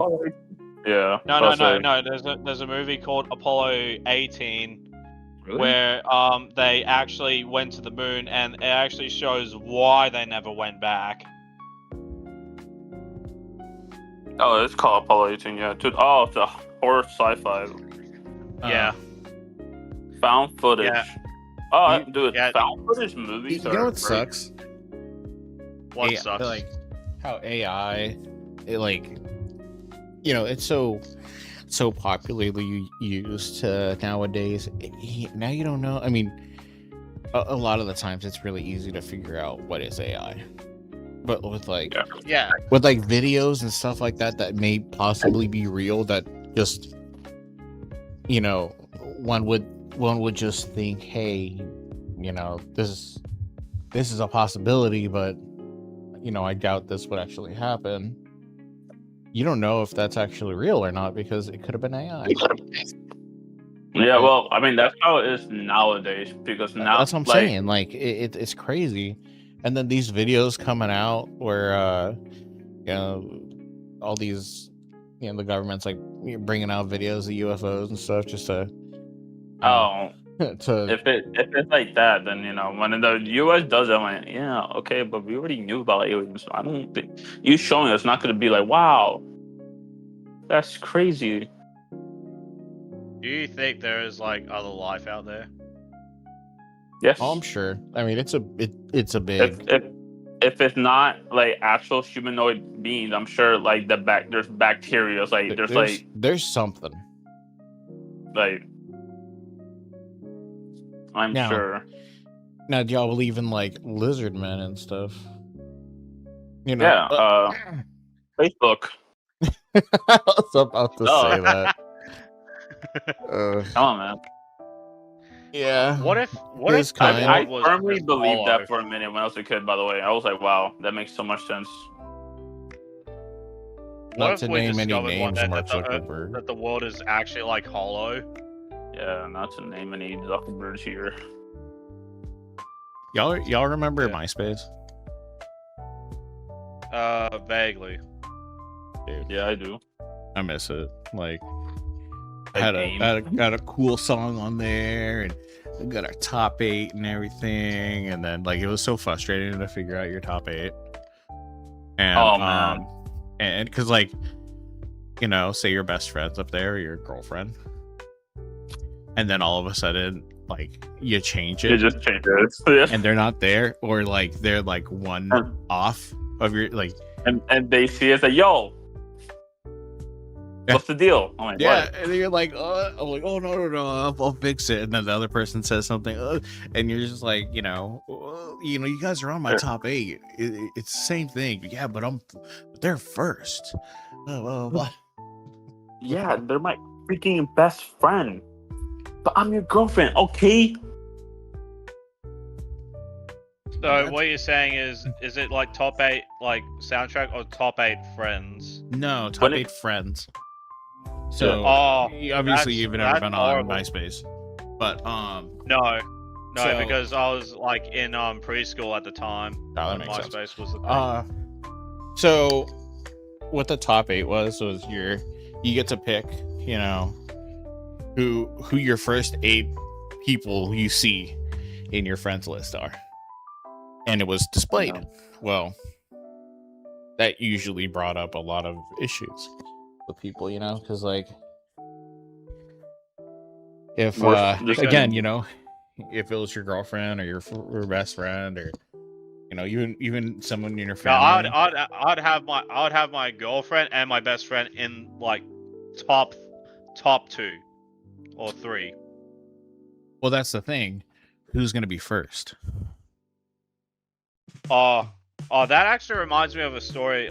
Yeah. No. There's a movie called Apollo 18. Really? Where they actually went to the moon, and it actually shows why they never went back. Oh, it's called Apollo 18, yeah. Dude, it's a horror sci-fi. Yeah. Found footage. Yeah. Dude, found footage movies. You know what sucks? What sucks? Like how AI, it's so popularly used nowadays. Now you don't know. I mean, a lot of the times it's really easy to figure out what is AI, but with with like videos and stuff like that may possibly be real, that just one would just think, hey, this is a possibility, but I doubt this would actually happen. You don't know if that's actually real or not because it could have been AI. Yeah, well, I mean, that's how it is nowadays, because now that's what I'm saying. Like it's crazy, and then these videos coming out where all these the government's like bringing out videos of UFOs and stuff just to if it's like that, then when the US does it, I'm like, yeah, okay, but we already knew about aliens. So I don't think you showing us not going to be like, wow, that's crazy. Do you think there is like other life out there? Yes. Oh, I'm sure. I mean, it's a big. If it's not like actual humanoid beings, I'm sure like there's bacteria, like there's something. Like I'm sure. Now, do y'all believe in like lizard men and stuff? Yeah. Facebook. I was about to say that. Come on, man. Yeah. What if I firmly believed that for a minute when I was a kid, by the way. I was like, wow, that makes so much sense. Not to name any names, Mark Zuckerberg. That the world is actually like hollow. Yeah, not to name any Zuckerbergs here. Y'all remember MySpace? Vaguely. Dude, yeah, I do. I miss it. Like, had a cool song on there, and got our top 8 and everything, and then like it was so frustrating to figure out your top 8. And Oh, man. and because like, you know, say your best friend's up there or your girlfriend, and then all of a sudden like you change You it just change it. Yeah. and they're not there, or like they're like one off of your like. And they see it, like, yo, what's the deal? I'm like, Yeah, what? and you're like, I'm like, oh no, I'll fix it. And then the other person says something, and you're just like, you know, you guys are on my top 8. It's the same thing. Yeah, but they're first. What? Yeah, they're my freaking best friend, but I'm your girlfriend, okay? So what you're saying is it like top 8 like soundtrack or top 8 friends? No, top 8 friends. So obviously you've never been horrible. on MySpace, but No, so- because I was like in preschool at the time. that when makes MySpace sense. was the thing. So what the top 8 was you get to pick, you know, who your first 8 people you see in your friends list are, and it was displayed. Yeah. Well, that usually brought up a lot of issues with people, you know, because like if again, you know, if it was your girlfriend or your best friend, or you know, even someone in your No, family. I'd have my girlfriend and my best friend in like top 2 or 3. Well, that's the thing. Who's gonna be first? Oh, that actually reminds me of a story.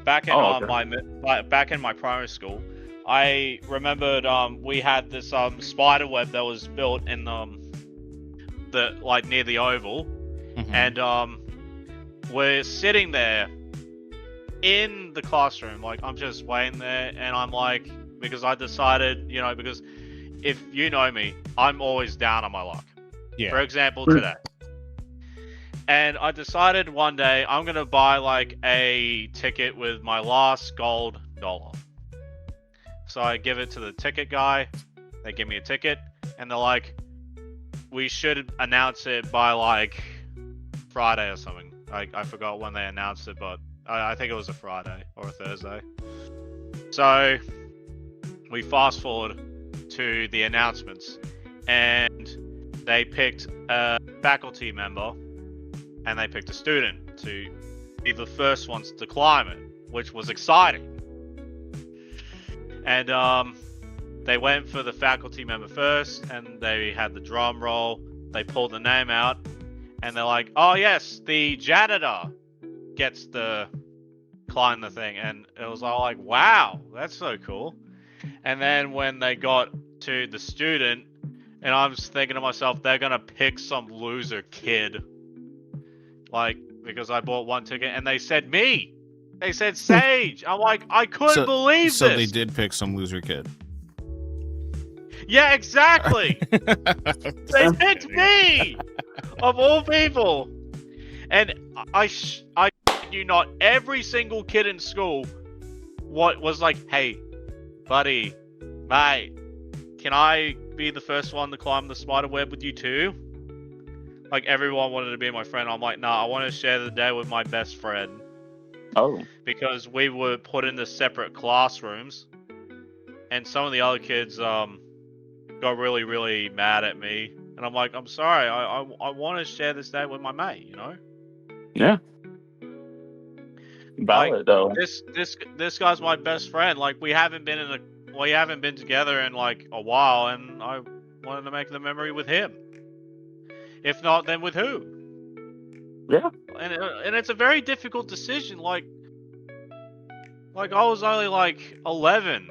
Back in my primary school, I remembered we had this spider web that was built in the like near the oval, Mhm. and we're sitting there in the classroom, like I'm just waiting there, and I'm like, because I decided, you know, because if you know me, I'm always down on my luck. Yeah. For example, today. And I decided one day I'm going to buy like a ticket with my last gold dollar. So I give it to the ticket guy. They give me a ticket. And they're like, we should announce it by like Friday or something. I forgot when they announced it, but I think it was a Friday or a Thursday. So we fast forward to the announcements. And they picked a faculty member. And they picked a student to be the first ones to climb it, which was exciting. And they went for the faculty member first, and they had the drum roll. They pulled the name out, and they're like, "Oh yes, the janitor gets to climb the thing." And it was all like, "Wow, that's so cool." And then when they got to the student, and I'm just thinking to myself, they're gonna pick some loser kid. Like, because I bought one ticket, and they said me. They said Sage. I'm like, I couldn't believe So this. they did pick some loser kid. Yeah, exactly. They picked me, of all people. And I you not, every single kid in school was like, hey, buddy, mate, can I be the first one to climb the spider web with you too? Like, everyone wanted to be my friend. I'm like, nah, I want to share the day with my best friend. Oh. Because we were put into separate classrooms. And some of the other kids got really, really mad at me. And I'm like, I'm sorry. I want to share this day with my mate, you know? Yeah. Valid, though. This guy's my best friend. Like, we haven't been together in, like, a while. And I wanted to make the memory with him. If not, then with who? Yeah. And it's a very difficult decision. Like I was only like 11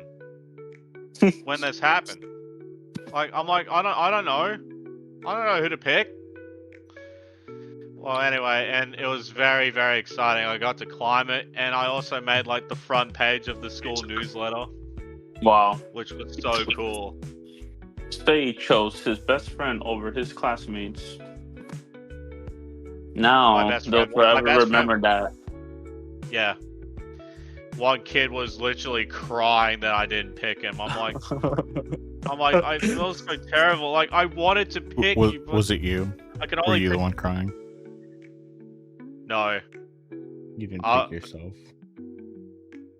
when this happened. Like, I'm like, I don't know who to pick. Well, anyway, and it was very, very exciting. I got to climb it, and I also made like the front page of the school newsletter. Wow. Which was so cool. Sage chose his best friend over his classmates. Now they'll forever remember that. Yeah. One kid was literally crying that I didn't pick him. I'm like, I'm like, I feel so terrible. Like, I wanted to pick you, but Was it you? I can Were only you the pick... one crying? No, You didn't Uh, pick yourself.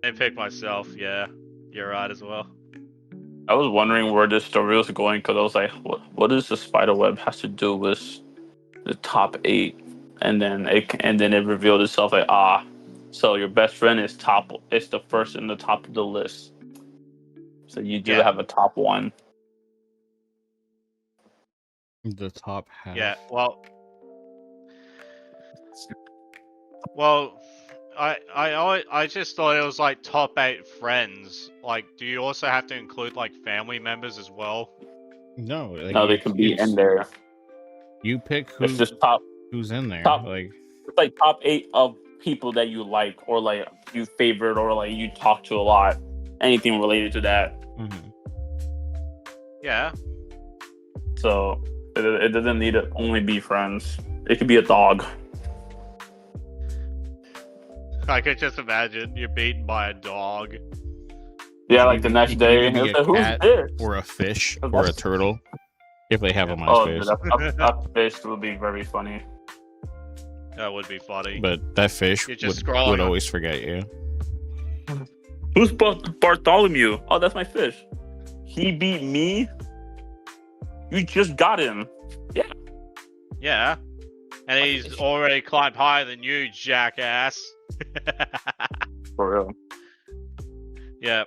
I pick myself. Yeah, you're right as well. I was wondering where this story was going because I was like, what does the spider web has to do with the top 8? And then it revealed itself like, so your best friend is the first in the top of the list. So you do Yeah. have a top 1. The top half. Yeah. Well, I just thought it was like top 8 friends. Like, do you also have to include like family members as well? No, like, No, they can be in there. You pick It's just top. who's in there. top- Like, It's like top 8 of people that you like or like you favorite or like you talk to a lot. Anything related to that. mhm. Yeah. So it doesn't need to only be friends. It could be a dog. I could just imagine you're beaten by a dog. Yeah, like the next You day, could be it's a like, who's cat this? or a fish Oh, or a that's- turtle. If they have a Oh, dude, MySpace. that fish would be very funny. That would be funny. But that fish You're just would scrolling. always forget you. Who's Bartholomew? Oh, that's my fish. He beat me. You just got him. Yeah. And he's already climbed higher than you, jackass. For real. Yeah.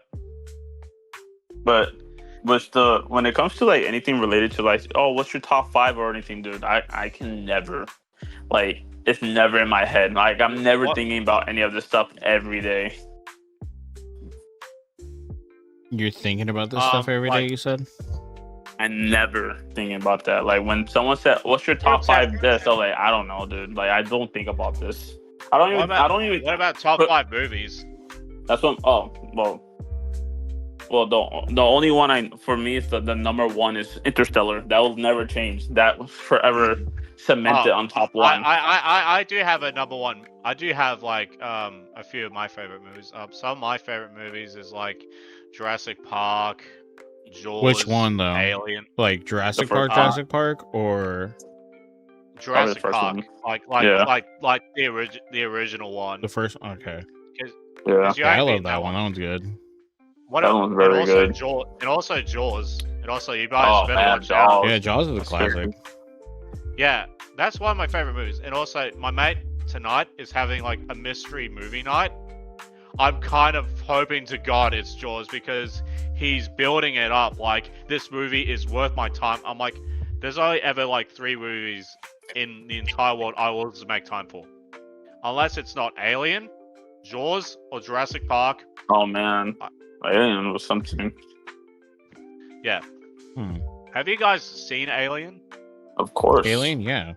But when it comes to like anything related to like, oh, what's your top 5 or anything, dude? I can never, like, it's never in my head. Like, I'm never thinking about any of this stuff every day. You're thinking about this stuff every day, like- you said? I'm never thinking about that. Like when someone said, "What's your top 5 this?" I'm like, I don't know, dude. Like I don't think about this. I don't even. What about top 5 movies? That's what. Oh well. The only one for me is the number 1 is Interstellar. That will never change. That was forever cemented on top 1. I do have a number 1. I do have like a few of my favorite movies. Some of my favorite movies is like Jurassic Park, Jaws. Which one though? Alien. Like Jurassic first Park, one. or Jurassic first Park. one. Like the original one. the first one? Okay. Yeah. 'Cause you Yeah, I ain't love beaten that one. That one's good. That one's very good. And also Jaws. And also you guys Oh, better man, watch out. Jaws. Yeah, Jaws is a That's classic. Yeah, that's one of my favorite movies. And also, my mate tonight is having like a mystery movie night. I'm kind of hoping to God it's Jaws because he's building it up like this movie is worth my time. I'm like, there's only ever like 3 movies in the entire world I will just make time for, unless it's not Alien, Jaws, or Jurassic Park. Oh man, Alien was something. Yeah. Hmm. Have you guys seen Alien? Of course. Alien, yeah.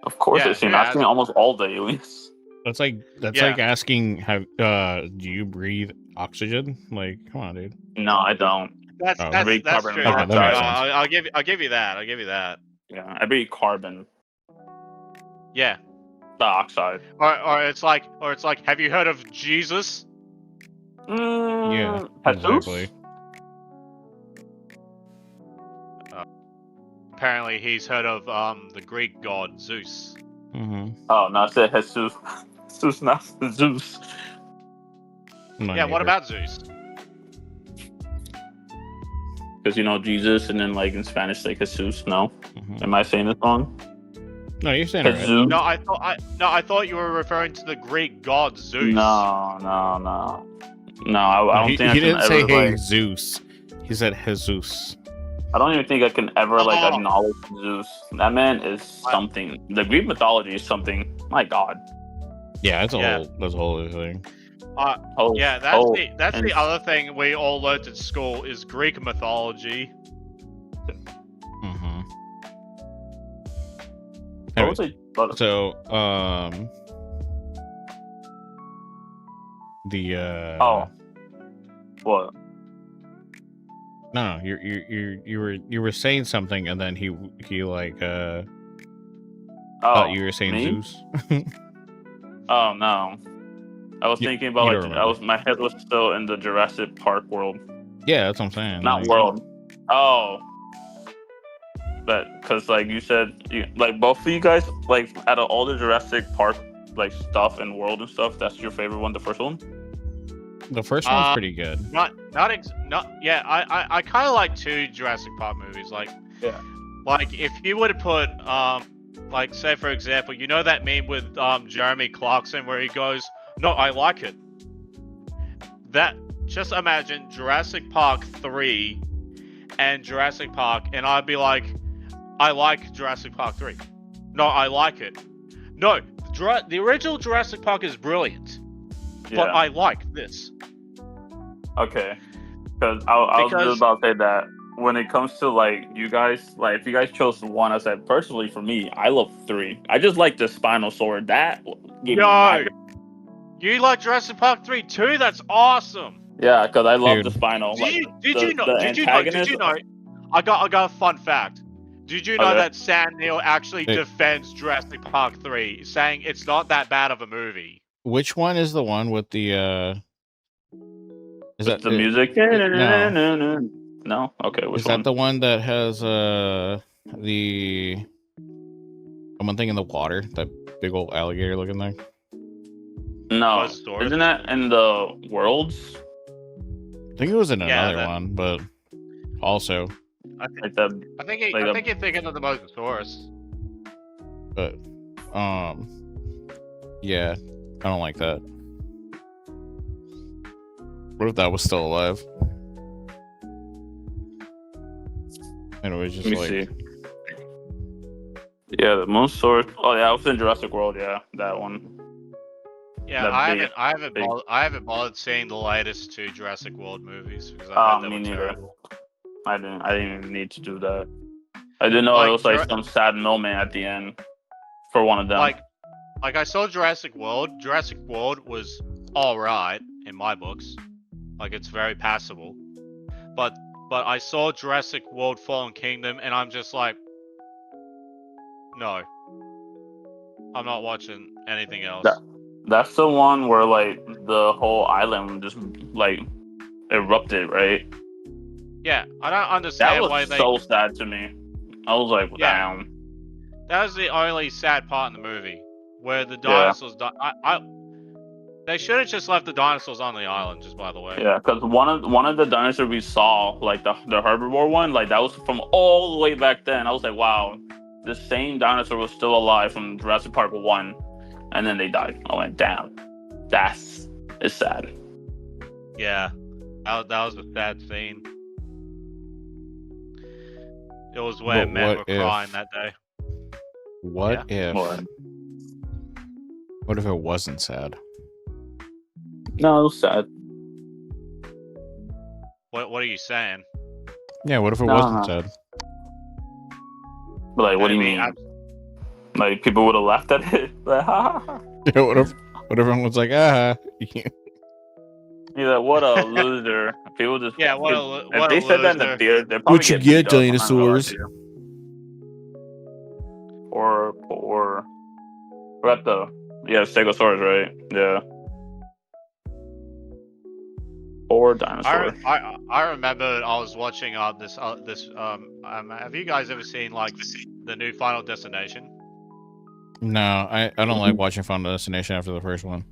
Of course, Yeah, I've seen. yeah, I've seen almost all the aliens. That's like Yeah. asking, do you breathe oxygen? Like, come on, dude. No, I don't. That's Oh, that's, breathe that's carbon true. monoxide. No, That makes sense. I'll give you that. I'll give you that. Yeah, I breathe carbon Yeah. dioxide. Or it's like have you heard of Jesus? Yeah, Jesus? exactly. Apparently he's heard of the Greek god Zeus. Mm-hmm. Oh no, I said Jesus. Jesus, not Zeus. Yeah, what about Zeus? Because Jesus, and then like in Spanish, like Jesus. No, Mm-hmm. am I saying this wrong? No, you're saying it right. Jesus. No, I thought you were referring to the Greek god Zeus. No. I don't he think I he can didn't ever say hey like. Zeus. He said Jesus. I don't even think I can ever like Oh. acknowledge Zeus. That man is something. The Greek mythology is something. My God. Yeah, that's a Yeah. whole other thing. Oh Yeah, that's and- the other thing we all learned at school is Greek mythology. Mm-hmm. What was it? So, What? No, you were saying something, and then he like thought you were saying me? Zeus. Oh no. I was You- thinking about you like don't remember. my head was still in the Jurassic Park world, Yeah, that's what I'm saying. not like, world. Oh, but because like you said, like both of you guys, like out of all the Jurassic Park like stuff and world and stuff, that's your favorite one, the first one? The first one's pretty good. Not. Yeah, I kind of like 2 Jurassic Park movies. Like, Yeah. like if you were to put like say for example, you know that meme with Jeremy Clarkson where he goes, "No, I like it." That just imagine Jurassic Park 3 and Jurassic Park, and I'd be like, I like Jurassic Park 3. No, I like it. No, the original Jurassic Park is brilliant, but I like this. Okay. Because I was just about to say that when it comes to like you guys, like if you guys chose one, I said personally for me, I love 3. I just like the Spinosaur. That gave me you like Jurassic Park 3 too? That's awesome. Yeah, because I love the Spino. Did you know? I got a fun fact. Did you know that Sam Neill actually defends Jurassic Park 3, saying it's not that bad of a movie? Which one is the one with the is that the music? No. No? Okay, which is one? that the one that has the one thing in the water, that big old alligator looking thing? No. Isn't that in the worlds? I think it was in another one, but also I think you're thinking of the Mosasaurus. But yeah, I don't like that. What if that was still alive? And it was just Let me see. Yeah, the Mosasaurus. Oh yeah, I was in Jurassic World. Yeah, that one. Yeah, I haven't bothered seeing the latest 2 Jurassic World movies because I heard they were terrible. I didn't even need to do that. I didn't know it was like some sad moment at the end for one of them. Like I saw Jurassic World. Jurassic World was alright in my books. Like it's very passable. But I saw Jurassic World Fallen Kingdom and I'm just like, no. I'm not watching anything else. That's the one where like the whole island just like erupted, right? Yeah, I don't understand why they. That was so sad to me. I was like, damn. That was the only sad part in the movie where the dinosaurs died. They should have just left the dinosaurs on the island. Just by the way. Yeah, because one of the dinosaurs we saw, like the herbivore one, like that was from all the way back then. I was like, wow, the same dinosaur was still alive from Jurassic Park 1. And then they died. I went, damn. It's sad. Yeah. That was a sad scene. It was when men were crying that day. What if it wasn't sad? No, it was sad. What are you saying? Yeah, what if it wasn't sad? But like, what do you mean? Like people would have laughed at it. Like, ha ha ha. Yeah, what if everyone was like, ah? You're like, what a loser. People just if they said that in the theater, they're probably what you get, dinosaurs? Or we're at the Stegosaurus, right? Yeah. Or dinosaur. I remember I was watching this have you guys ever seen like the new Final Destination? No, I don't like watching Final Destination after the first one.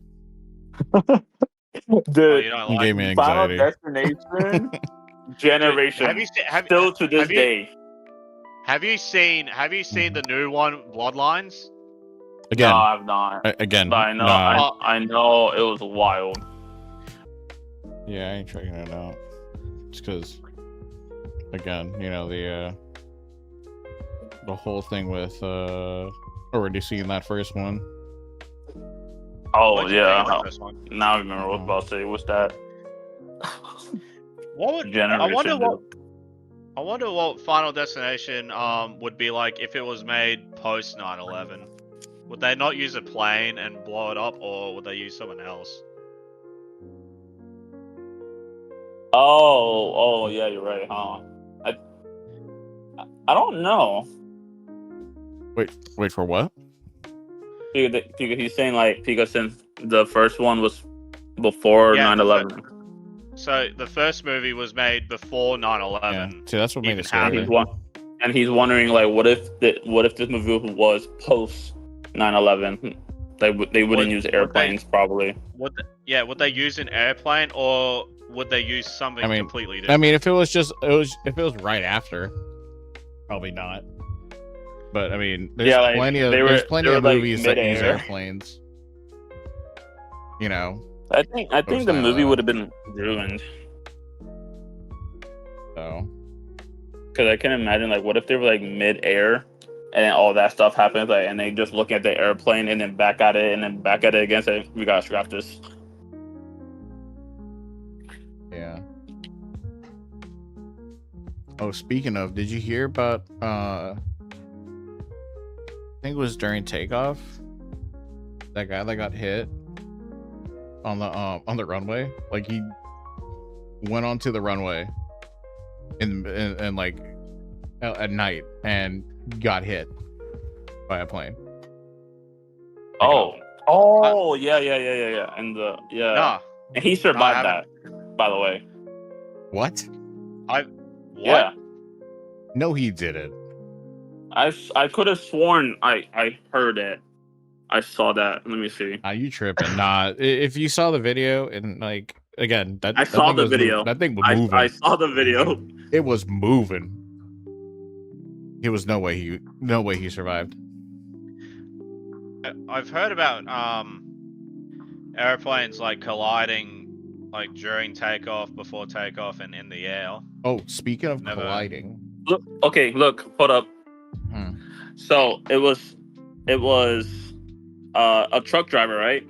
Dude, you gave me anxiety. Final Destination generation. Still to this day. Have you seen the new one, Bloodlines? Again, no, I've not. Again, but I know. I know it was wild. Yeah, I ain't checking it out. It's because, again, you know the whole thing with already seeing that first one. Oh yeah. Now I remember what I was about to say. What's that? I wonder what Final Destination would be like if it was made post 9/11. Would they not use a plane and blow it up, or would they use someone else? Oh yeah, you're right, huh? I don't know. Wait for what? He's saying like because since the first one was before 9/11. So the first movie was made before 9/11. Yeah. See, that's what made Even it happened. scary. And he's wondering like, what if this movie was post 9/11? They wouldn't use airplanes probably. Would they use an airplane or would they use something completely different? I mean, if it was right after, probably not. But I mean, there's plenty of movies that use airplanes. You know. I think the movie would have been ruined. So. Because I can imagine, like, what if they were like mid-air, and then all that stuff happens, like, and they just look at the airplane and then back at it and then back at it again, say, "We gotta scrap this." Yeah. Oh, speaking of, did you hear about? I think it was during takeoff. That guy that got hit on the runway, like he went onto the runway and like at night and got hit by a plane. Yeah, and and he survived that, by the way. What? Yeah. No, he didn't. I could have sworn I heard it. I saw that. Let me see. Are you tripping? Nah. If you saw the video and like again, I saw the video. That thing was moving. I saw the video. It was moving. It was no way he survived. I've heard about airplanes like colliding like during takeoff, before takeoff, and in the air. Oh, speaking of colliding. Look, hold up. So it was a truck driver, right?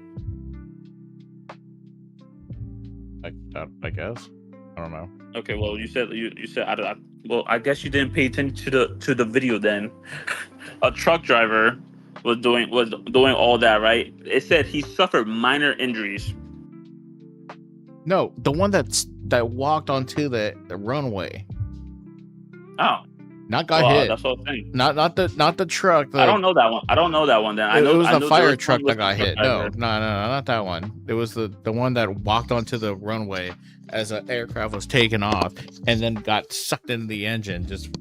I guess. I don't know. Okay, well, you said I guess you didn't pay attention to the video then. A truck driver was doing all that, right? It said he suffered minor injuries. No, the one that walked onto the runway. Oh. Not got hit. That's what I'm saying. Not the truck. I don't know that one. Then it was the fire truck that got hit. No, not that one. It was the one that walked onto the runway as an aircraft was taking off and then got sucked into the engine. Just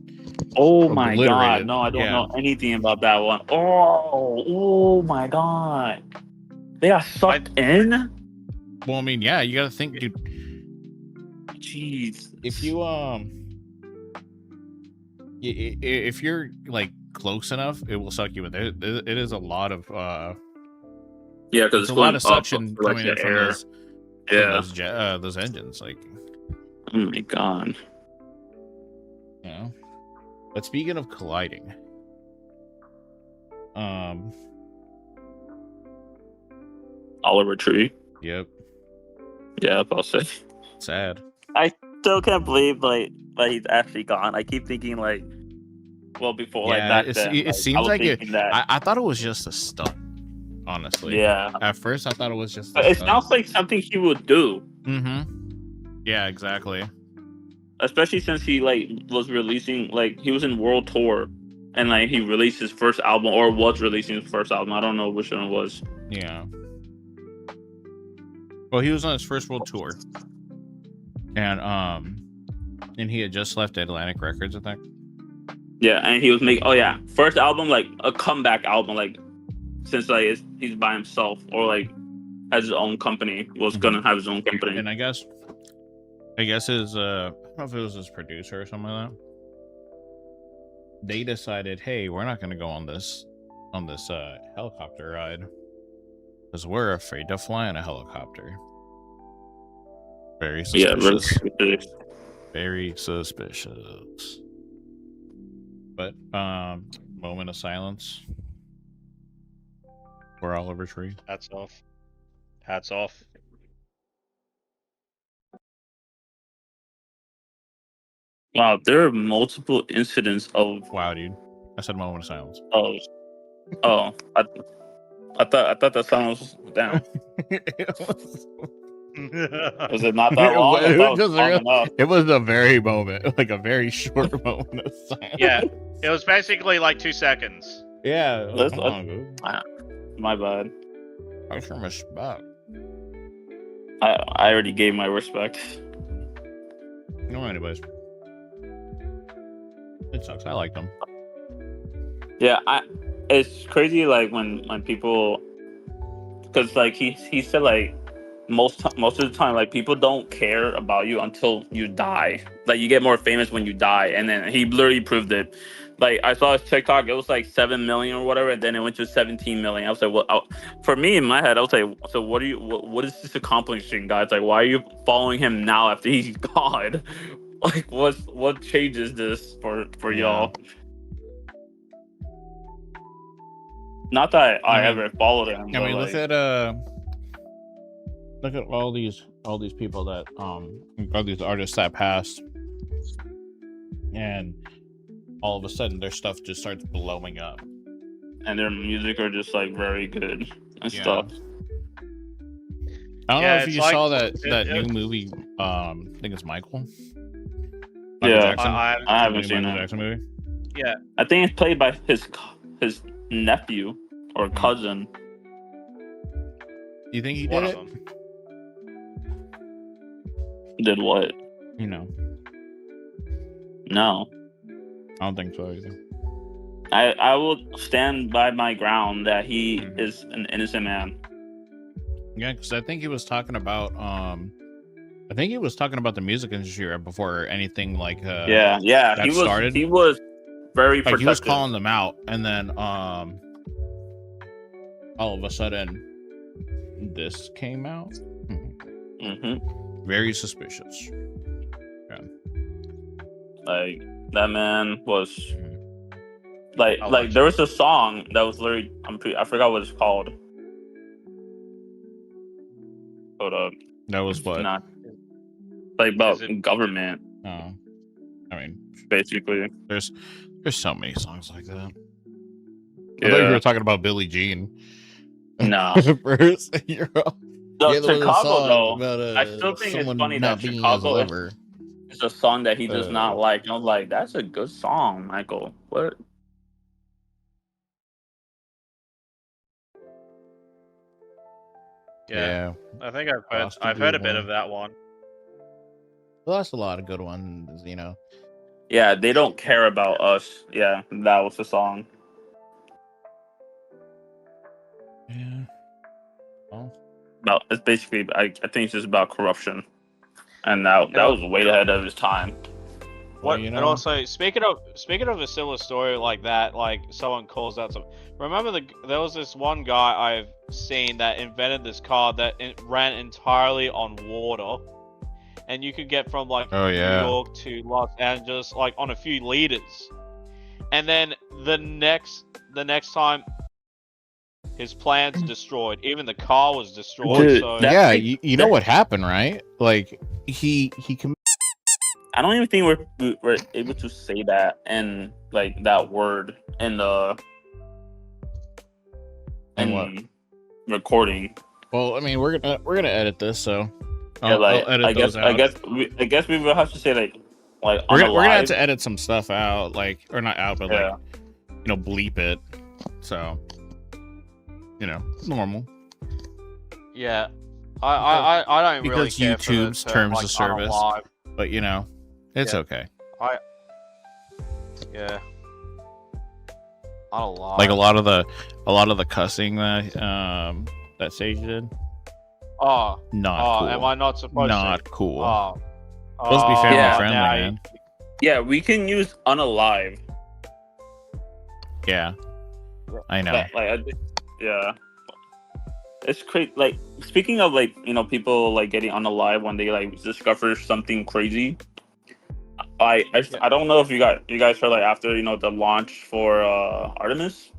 my god! No, I don't know anything about that one. Oh my god! They got sucked in. Well, I mean, yeah, you got to think, dude. Jeez. If you're like close enough, it will suck you in. It is a lot of because it's a lot of suction coming in air. From those engines. Like, oh my god. Yeah. But speaking of colliding, Oliver Tree. Yep. Yeah, I'll say. Sad. I still can't believe like he's actually gone. I keep thinking like, well, before like back then. It seems like it. I thought it was just a stunt. Honestly. Yeah. At first, I thought it was just. It sounds like something he would do. Mm-hmm. Yeah, exactly. Especially since he like was releasing, like he was in world tour, and like he released his first album or was releasing his first album. I don't know which one it was. Yeah. Well, he was on his first world tour, and he had just left Atlantic Records, I think. Yeah, and he was making first album, like a comeback album, like since like he's by himself or like has his own company, was gonna have his own company. And I guess his I don't know if it was his producer or something like that. They decided, hey, we're not gonna go on this helicopter ride because we're afraid to fly in a helicopter. Very suspicious. Yeah, very suspicious. But moment of silence for Oliver Tree. Hats off. Wow, there are multiple incidents of. Wow, dude! I said moment of silence. I thought that sound was down. Was it not that long? It was a very moment, like a very short moment of silence. Yeah, it was basically like 2 seconds. Yeah, my bad. I should respect. I already gave my respect. No, anyways, it sucks. I like them. Yeah, it's crazy like when people, because like he said like most of the time like people don't care about you until you die. Like you get more famous when you die, and then he literally proved it. Like I saw his TikTok, it was like 7 million or whatever, and then it went to 17 million. I was like, well, for me in my head, I was like, so what is this accomplishing, guys? Like, why are you following him now after he's gone? Like, what changes this for y'all? Not that I ever followed him. I mean, like, look at all these people that all these artists that passed, and all of a sudden their stuff just starts blowing up, and their music are just like very good and stuff. I don't know if you saw that new movie. I think it's Michael Jackson. I haven't seen that Jackson movie. Yeah, I think it's played by his nephew or cousin. You think he did it? Did what? You know. No. I don't think so either. I will stand by my ground that he is an innocent man. Yeah, because I think he was talking about the music industry right before anything like yeah. that He was started. He was very protective. He was calling them out, and then all of a sudden this came out. Very suspicious. Yeah. Like that man was like there was a song that was literally I forgot what it's called. Hold up. That was what? Not like about government. Oh, I mean, basically, there's so many songs like that. Yeah. I thought you were talking about Billie Jean. No. First, you're all... Chicago though. About, I still think it's funny that Chicago is a song that he does not like. And I was like, that's a good song, Michael. What? Yeah. I think I've heard a bit of that one. Well, that's a lot of good ones, you know. Yeah, they don't care about us. Yeah, that was the song. Yeah. Well, it's basically I think it's just about corruption, and that was way ahead of his time. What? And also, speaking of a similar story like that, like someone calls out some. Remember there was this one guy I've seen that invented this car that ran entirely on water, and you could get from like New York to Los Angeles like on a few liters, and then the next time. His plans destroyed. Even the car was destroyed. Dude, so yeah, you know what happened, right? Like he I don't even think we're able to say that and like that word in the what recording. Well, I mean, we're gonna edit this, so I'll edit I guess I guess we will have to say like we're gonna have to edit some stuff out, like or not out, but like bleep it. So. Normal. Yeah, I don't really care because YouTube's for the terms like, of service, unalive. but it's okay. Unalive. Like a lot of the cussing that Sage did. Oh, not cool. Am I not supposed to? Not cool. Oh, supposed to be family friendly, man. Yeah, we can use unalive. Yeah, I know. Yeah, it's crazy. Like speaking of like people like getting unalive when they like discover something crazy. I don't know if you guys heard like after the launch for Artemis.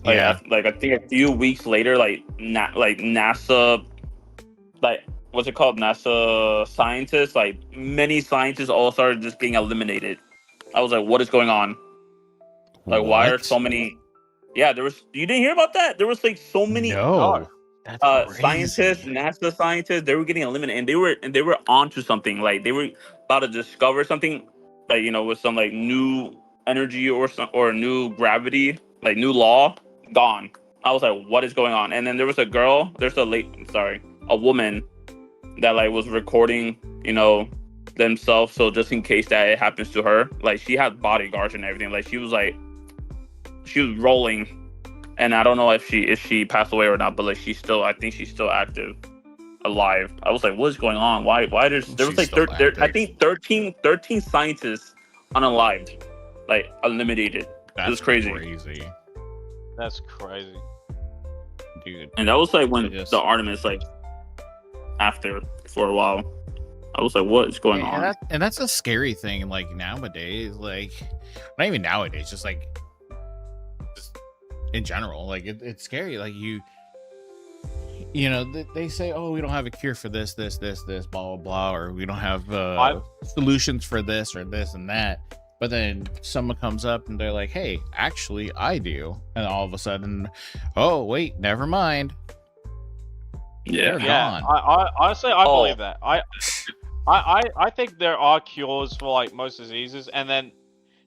Like, I think a few weeks later, like NASA, like what's it called? NASA scientists, like many scientists all started just getting eliminated. I was like, what is going on? Like, why are so many? Yeah, you didn't hear about that? There was like so many scientists, NASA scientists, they were getting eliminated, and they were onto something. Like they were about to discover something, like with some like new energy or new gravity, like new law. Gone. I was like, what is going on? And then there was a woman that like was recording, themselves, so just in case that it happens to her, like she had bodyguards and everything. Like she was rolling, and I don't know if she passed away or not, but like I think she's still active, alive. I was like, what's going on? Why there was like I think 13 scientists unalived, like eliminated. It was crazy. That's crazy, dude. And that was like when the Artemis, like after for a while, I was like, what is going on? And that's a scary thing. Like nowadays, like not even nowadays, just in general, like it's scary. Like you know, they say, oh, we don't have a cure for this, blah blah blah, or we don't have solutions for this or this and that. But then someone comes up and they're like, hey, actually I do, and all of a sudden, oh wait, never mind. Yeah. I honestly believe that. I think there are cures for like most diseases, and then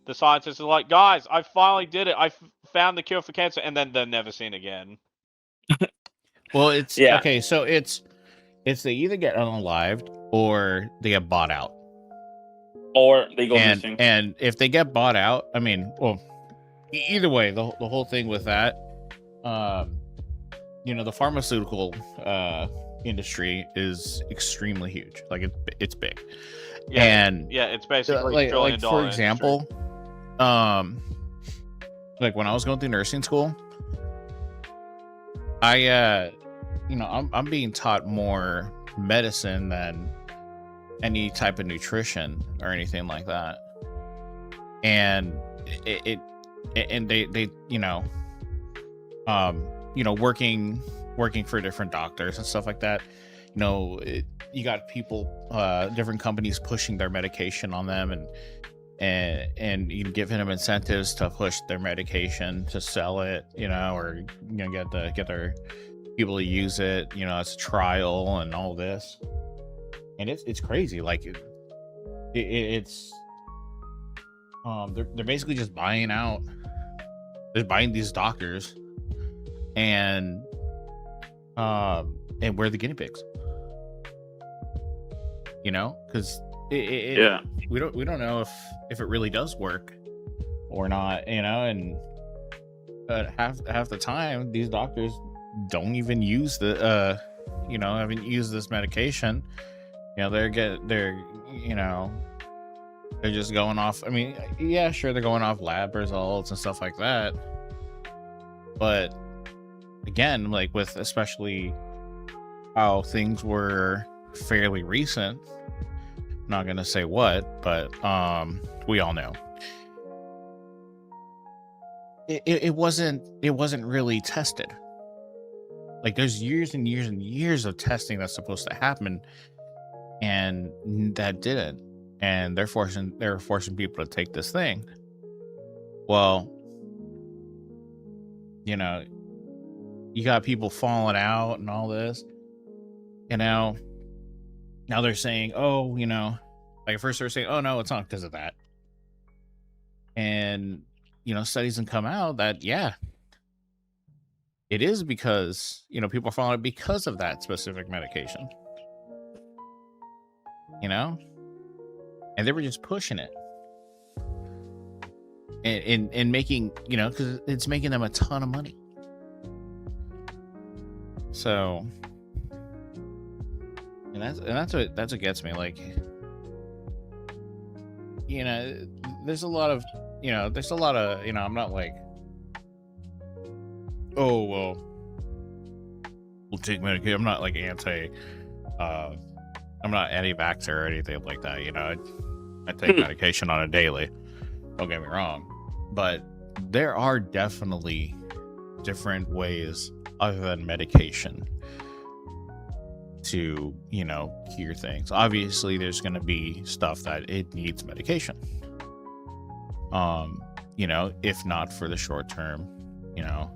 the scientists are like, guys, I finally did it. I found the cure for cancer, and then they're never seen again. Well, it's okay. So it's they either get unalived or they get bought out, or they go missing. And if they get bought out, I mean, well, either way, the whole thing with that, you know, the pharmaceutical industry is extremely huge. Like it's big. Yeah, and it's basically like $1 for example, like when I was going through nursing school, I you know, I'm being taught more medicine than any type of nutrition or anything like that. And they you know, working for different doctors and stuff like that, you know, you got people, different companies pushing their medication on them, and you know, giving them incentives to push their medication to sell it, you know, or you know, get their people to use it, you know, as a trial and all this. And it's crazy. Like it's they're basically just buying out. They're buying these doctors, and we're the guinea pigs. You know, because we don't know if it really does work or not. You know, and half the time these doctors don't even use haven't used this medication. You know, they're you know, they're just going off. I mean, yeah, sure, they're going off lab results and stuff like that. But again, like with especially how things were fairly recent, I'm not gonna say what, but we all know it wasn't really tested. Like there's years and years and years of testing that's supposed to happen, and that didn't. And they're forcing people to take this thing. Well, you know, you got people falling out and all this. And now they're saying, oh, you know, like at first they're saying, oh no, it's not because of that. And you know, studies can come out that it is because, you know, people are falling out because of that specific medication. You know? And they were just pushing it. And making, you know, because it's making them a ton of money. So, and that's what gets me. Like, you know, there's a lot of, you know, I'm not like, oh well, we'll take medication. I'm not like I'm not anti-vaxxer or anything like that. You know, I take medication on a daily. Don't get me wrong, but there are definitely different ways other than medication to, you know, cure things. Obviously, there's going to be stuff that it needs medication. You know, if not for the short term, you know,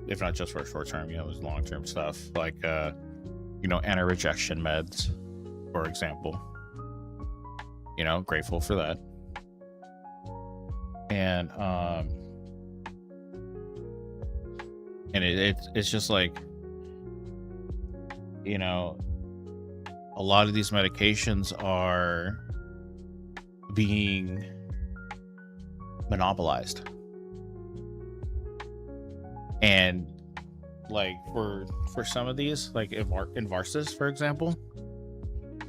if not just for short term, you know, there's long term stuff like, you know, anti-rejection meds, for example. You know, grateful for that. And it's just like, you know, a lot of these medications are being monopolized. And like for some of these, like Invarsis, for example,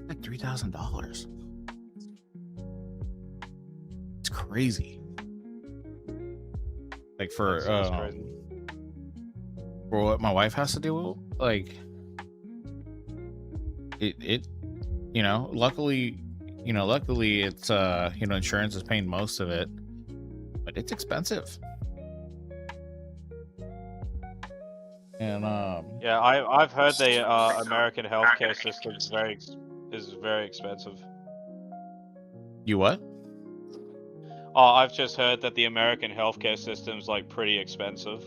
like $3,000. It's crazy. Like for what my wife has to do, like it luckily it's insurance is paying most of it, but it's expensive. And yeah, I've heard the American healthcare system is very expensive. You what? Oh, I've just heard that the American healthcare system's like pretty expensive.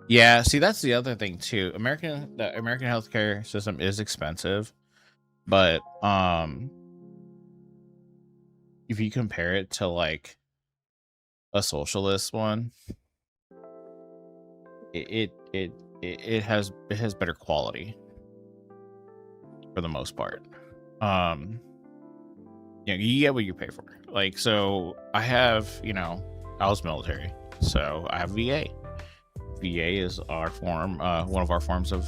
Yeah, see, that's the other thing too. The American healthcare system is expensive, but if you compare it to like a socialist one, it has better quality for the most part. You get what you pay for. Like, so I have, I was military, so I have VA. VA is our form, one of our forms of,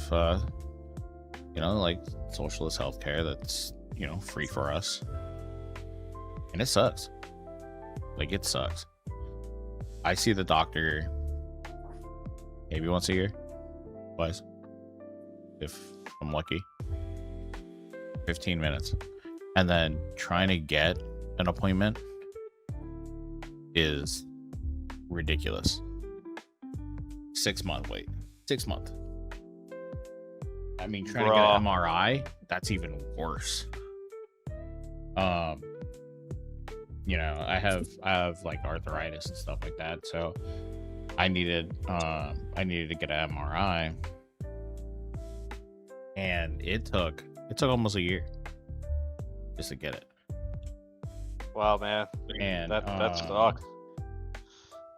like socialist healthcare that's, free for us. And it sucks. Like, it sucks. I see the doctor maybe once a year, twice, if I'm lucky. 15 minutes. And then trying to get an appointment is ridiculous. 6 month wait. 6 month. I mean, trying to get an MRI, that's even worse. I have like arthritis and stuff like that, so I needed to get an MRI, and it took almost a year just to get it. Wow, man. And that sucks.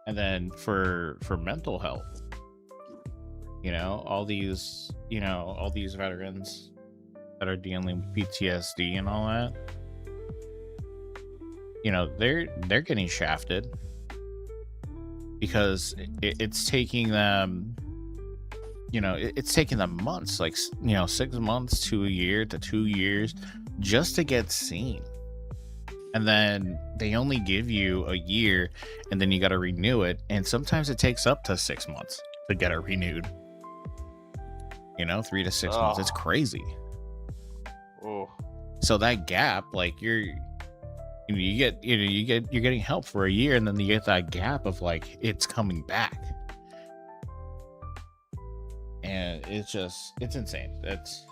And then for mental health, all these veterans that are dealing with PTSD and all that, they're getting shafted because it's taking them, it's taking them months, like 6 months to a year to 2 years just to get seen. And then they only give you a year, and then you got to renew it, and sometimes it takes up to 6 months to get it renewed. 3 to 6 months. It's crazy. Oh. So that gap, like you're getting help for a year, and then you get that gap of like it's coming back, and it's insane. That's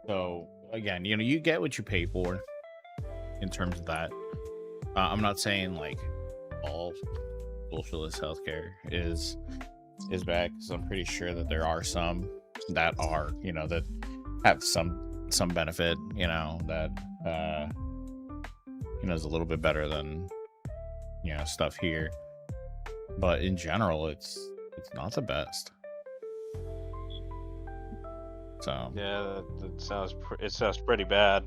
so again, you get what you pay for in terms of that. I'm not saying like all socialist healthcare is bad, because I'm pretty sure that there are some that are that have some benefit, that is a little bit better than stuff here, but in general it's not the best. So yeah, it sounds pretty bad.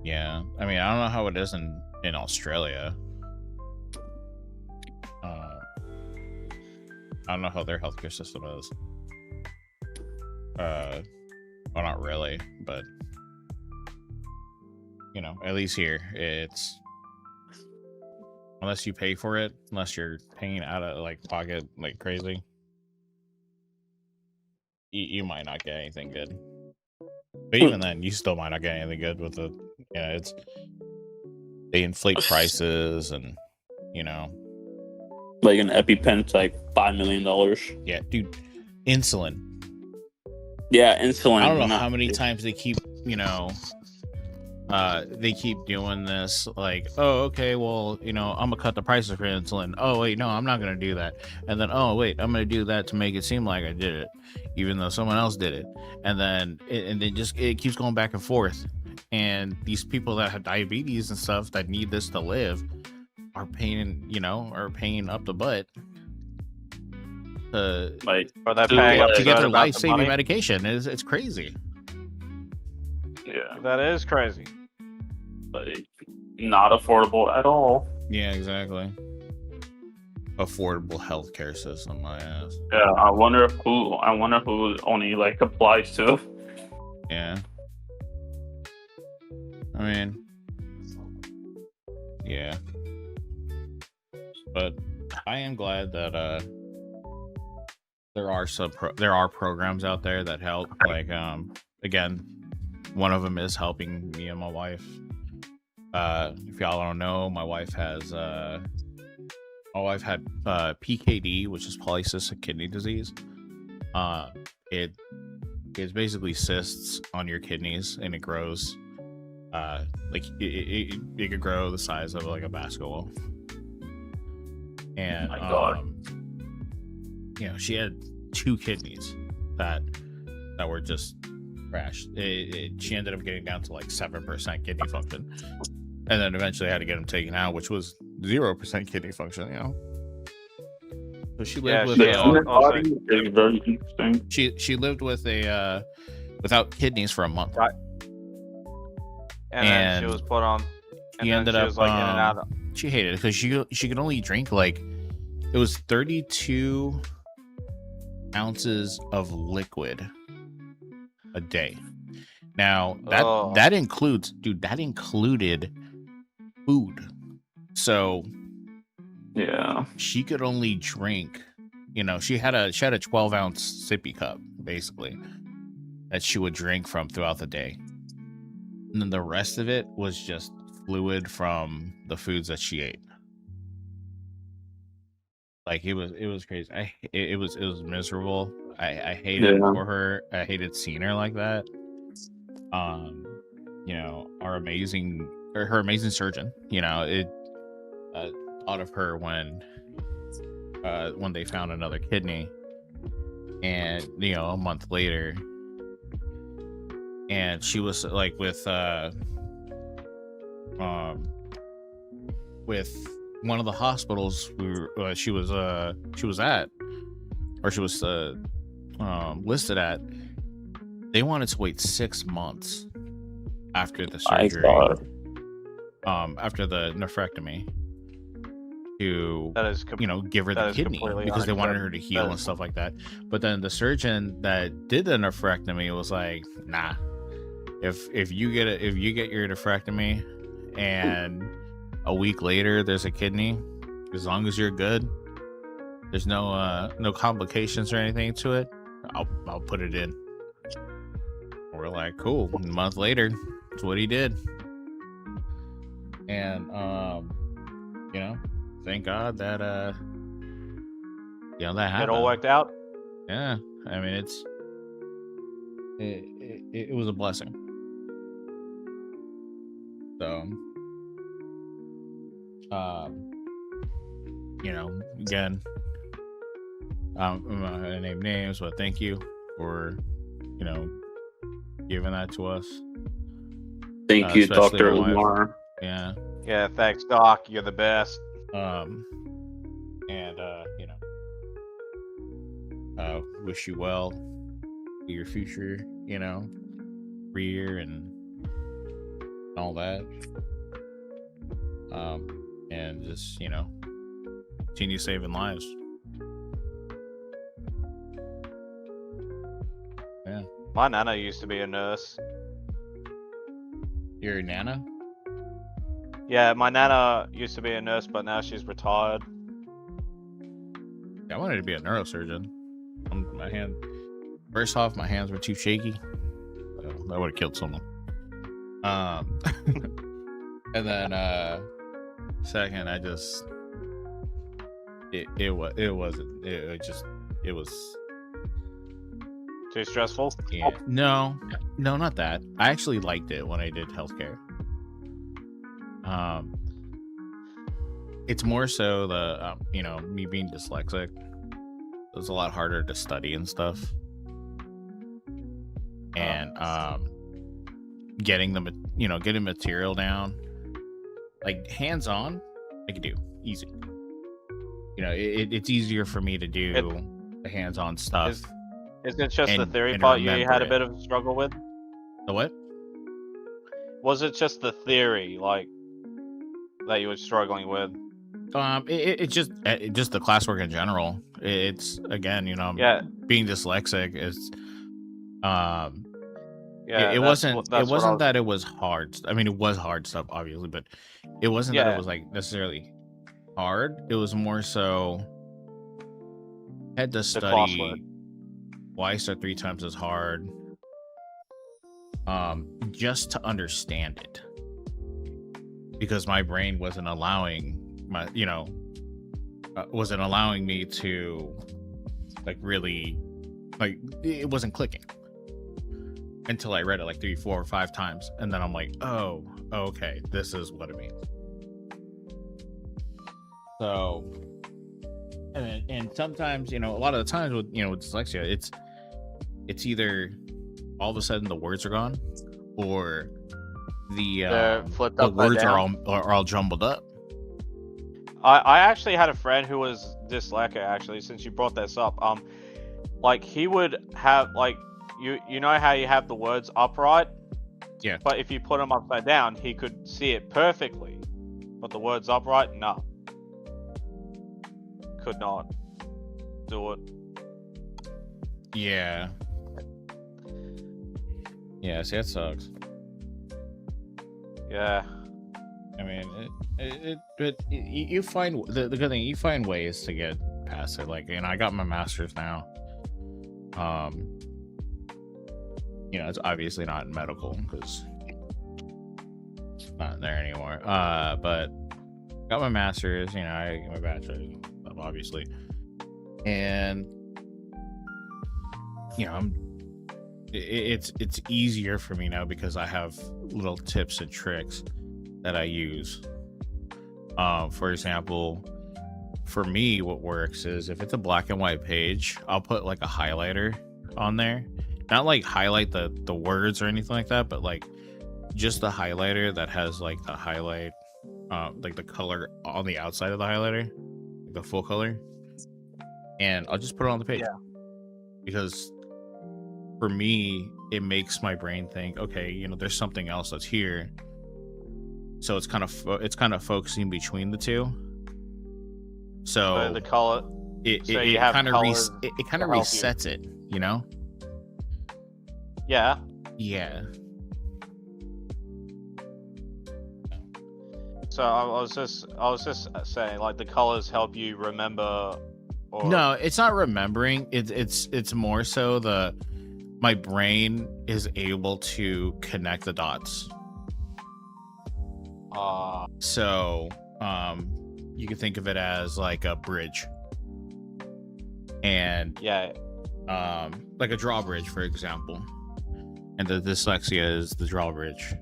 Yeah, I mean, I don't know how it is in Australia. I don't know how their healthcare system is. Well, not really, but at least here, it's unless you pay for it, unless you're paying out of like pocket like crazy, you might not get anything good. But even then, you still might not get anything good with the. It's they inflate prices, and like an EpiPen's like $5 million. Yeah, dude, insulin. Yeah, insulin. I don't know how many times they keep doing this, like, oh, okay, well, I'm gonna cut the prices for insulin. Oh wait, no, I'm not gonna do that. And then, oh wait, I'm gonna do that to make it seem like I did it, even though someone else did it. And then it keeps going back and forth. And these people that have diabetes and stuff that need this to live are paying up the butt to they're paying up to get their about the life-saving money. medication. It's crazy. Yeah, That is crazy. like not affordable at all. Yeah, exactly. Affordable healthcare system, my ass. Yeah, I wonder who it only like applies to. Yeah. I mean, yeah. But I am glad that there are programs out there that help. Like again, one of them is helping me and my wife. If y'all don't know, my wife had PKD, which is polycystic kidney disease. It is basically cysts on your kidneys, and it grows. Like it could grow the size of like a basketball. And My God. You know, she had 2 kidneys that were just crashed. She ended up getting down to like 7% kidney function, and then eventually had to get them taken out, which was 0% kidney function. You know, so she lived with The Yeah, human also- body is very interesting. she lived with a without kidneys for a month. Right. And then she And was put on. And she then ended she up was like in and out. she hated it because she could only drink like it was 32 ounces of liquid a day. Now that includes, dude, that included food. So Yeah, she could only drink, you know, she had a 12-ounce sippy cup basically that she would drink from throughout the day. And then the rest of it was just fluid from the foods that she ate. Like it was crazy. It was miserable. I hated it Yeah. for her. I hated seeing her like that. You know, her amazing surgeon, you know, it thought of her when they found another kidney, and you know, a month later, and she was like with one of the hospitals she was at, or she was listed at. They wanted to wait 6 months after the I surgery, thought. after the nephrectomy, to That is, you know, give her the that is kidney completely because they wanted her to unacceptable. heal That and is- stuff like that. But then the surgeon that did the nephrectomy was like, nah, if you get your nephrectomy and a week later there's a kidney, as long as you're good, there's no complications or anything to it, I'll put it in. We're like, cool. A month later, that's what he did. And you know, thank God that you know, that It happened. all worked out. Yeah, I mean, it was a blessing. So you know, again, I'm not gonna name names, but thank you for, you know, giving that to us. Thank you, especially Dr. my wife. Umar. Yeah. Yeah, thanks, Doc. You're the best. And you know, wish you well for your future, you know, career and all that. And just, you know, continue saving lives. Yeah. My nana used to be a nurse. Your Nana? Yeah, my nana used to be a nurse, but now she's retired. I wanted to be a neurosurgeon. First off, my hands were too shaky. So that would have killed someone. And then second, I just it was Too stressful. yeah. No, not that. I actually liked it when I did healthcare. It's more so the you know, me being dyslexic. It was a lot harder to study and stuff, and getting material down, like hands on, I could do easy. You know, it's easier for me to do the hands on stuff. Isn't it just the and- theory and part you remember had a it. bit of a struggle with? The what? Was it just the theory, like, that you were struggling with? It's just the classwork in general. It's again, Yeah. being dyslexic is Yeah, it that's wasn't what- that's it what I wasn't was- that it was hard. I mean, it was hard stuff, obviously, but it wasn't that it Yeah. was like necessarily hard. It was more so I had to study classwork. twice or 3 times as hard, just to understand it, because my brain wasn't allowing wasn't allowing me to like really like it wasn't clicking until I read it like 3, 4, or 5 times, and then I'm like, oh, okay, this is what it means. So, and sometimes, a lot of the times with with dyslexia, it's either all of a sudden the words are gone, or They're flipped the upside words down. are all jumbled up. I actually had a friend who was dyslexic. Actually, since you brought this up, like he would have like you know how you have the words upright, Yeah. but if you put them upside down, he could see it perfectly, but the words upright, no, could not do it. Yeah. Yeah. See, that sucks. Yeah. I mean, but you find the good thing, you find ways to get past it. Like, I got my master's now. It's obviously not in medical because it's not there anymore. But got my master's. I got my bachelor's, obviously, and it's easier for me now because I have little tips and tricks that I use. For example, for me, what works is if it's a black and white page, I'll put like a highlighter on there. Not like highlight the words or anything like that, but like just the highlighter that has like the highlight, like the color on the outside of the highlighter, like the full color. And I'll just put it on the page. Yeah. Because for me, it makes my brain think, okay, there's something else that's here. So it's kind of focusing between the two. So the color. It So you have kind of colors it kind of to help you. resets it, Yeah. Yeah. So I was just saying, like, the colors help you remember. Or... No, it's not remembering. It's more so my brain is able to connect the dots. So you can think of it as like a bridge, and yeah, like a drawbridge, for example, and the dyslexia is the drawbridge.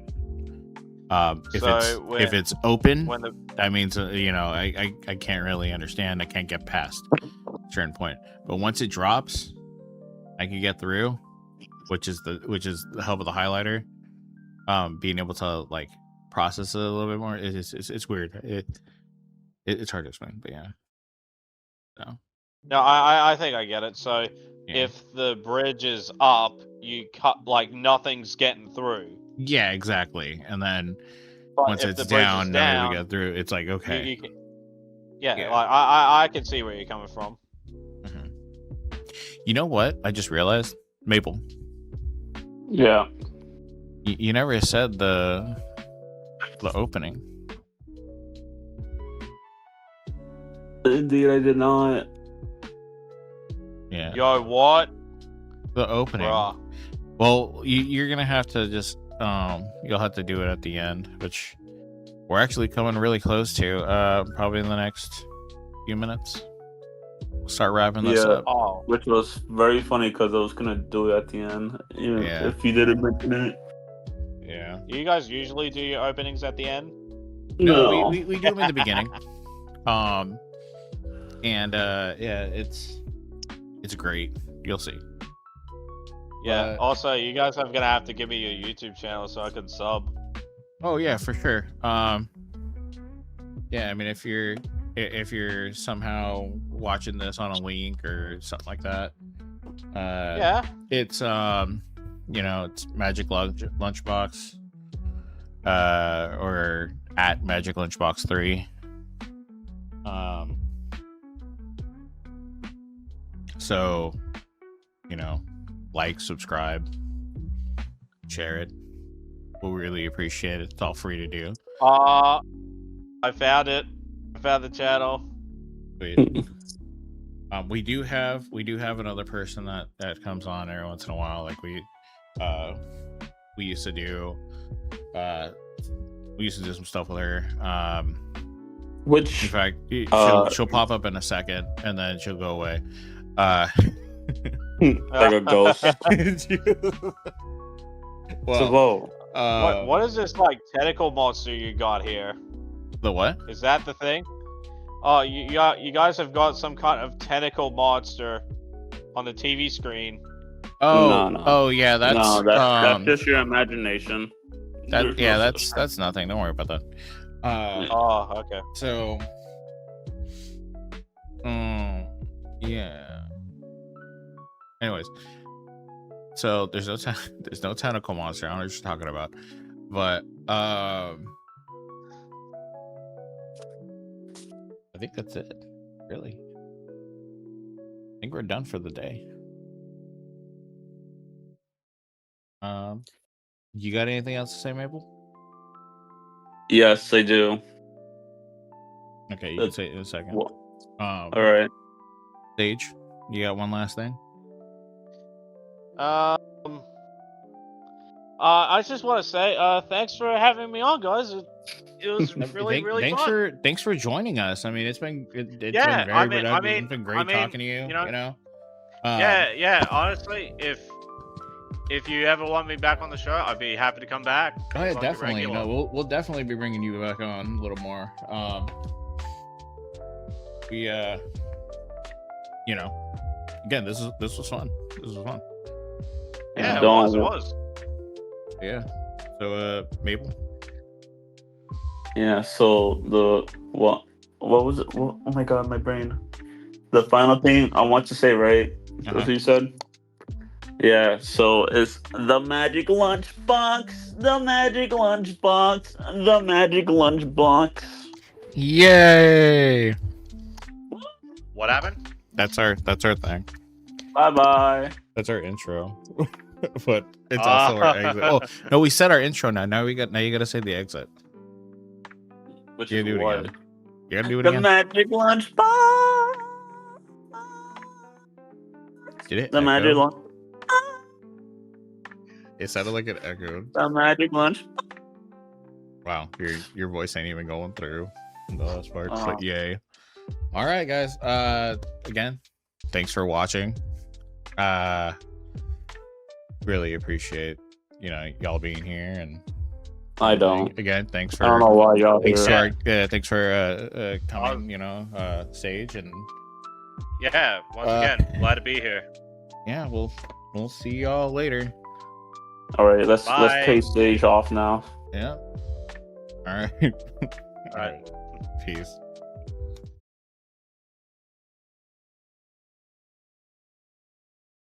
If it's open, that means I can't really understand. I can't get past a certain point. But once it drops, I can get through, which is the help of the highlighter. Being able to like process it a little bit more. It's weird. It's hard to explain, but yeah. No, I think I get it. So Yeah. if the bridge is up, you cut like nothing's getting through. Yeah, exactly. And then But once if it's the bridge is down, now we down, get through. It's like okay. you can, yeah, Yeah. like I can see where you're coming from. Mhm. You know what? I just realized, Maple. Yeah. You never said the opening. Indeed, I did not. Yeah, Yo, what? the opening. Bruh. Well, you're gonna have to just you'll have to do it at the end, which we're actually coming really close to. Probably in the next few minutes. We'll start wrapping this Yeah. up. Oh, Which was very funny because I was gonna do it at the end, even Yeah. if you didn't mention it. Yeah. you guys usually do your openings at the end? No, we do them in the beginning. And yeah, it's great. You'll see. Yeah. Also, you guys are gonna have to give me your YouTube channel so I can sub. Oh yeah, for sure. Yeah, I mean, if you're somehow watching this on a link or something like that, Yeah. it's it's Magic Lunchbox. or at Magic Lunchbox 3. So, like, subscribe, share it. We'll really appreciate it. It's all free to do. I found it. I found the channel. Sweet. We do have another person that comes on every once in a while, like we used to do. We used to do some stuff with her. In fact, she'll pop up in a second and then she'll go away. Like a ghost. Well, what is this like tentacle monster you got here? The what? Is that the thing? Oh, you guys have got some kind of tentacle monster on the TV screen. Oh, No. Oh yeah, that's just your imagination. That's nothing. Don't worry about that. Oh, okay. So, yeah. Anyways, so there's no tentacle monster. I don't know what you're talking about, but I think that's it. Really, I think we're done for the day. You got anything else to say, Maple? Yes, I do. Okay, you can say it in a second. All right. Sage, you got one last thing? I just want to say, thanks for having me on, guys. It was really fun. Thanks for joining us. I mean, it's been been very productive. It's been great talking to you. Yeah. Honestly, if you ever want me back on the show, I'd be happy to come back. Oh yeah, definitely. We'll definitely be bringing you back on a little more. Again, this was fun. This was fun. Yeah, it was. Yeah. So, Maple. Yeah. So what was it? Oh my god, my brain. The final thing I want to say, right? That's what you said. Yeah. So it's the magic lunchbox, the magic lunchbox, the magic lunchbox. Yay! What happened? That's our thing. Bye. That's our intro. But it's also our exit. Oh no, we said our intro now. Now you got to say the exit. Which You is do it what? again. You gotta do it The again. magic lunchbox. Did it? The magic lunch. It sounded like it echoed. The magic lunch. Wow, your voice ain't even going through the last part. But yay! All right, guys. Again, thanks for watching. Really appreciate y'all being here, and I don't. Again, thanks for. I don't know why y'all here. Thanks for coming. Sage and. Yeah. Once again, glad to be here. Yeah, we'll see y'all later. All right, let's take Sage off now. Yeah. All right. All right. Peace.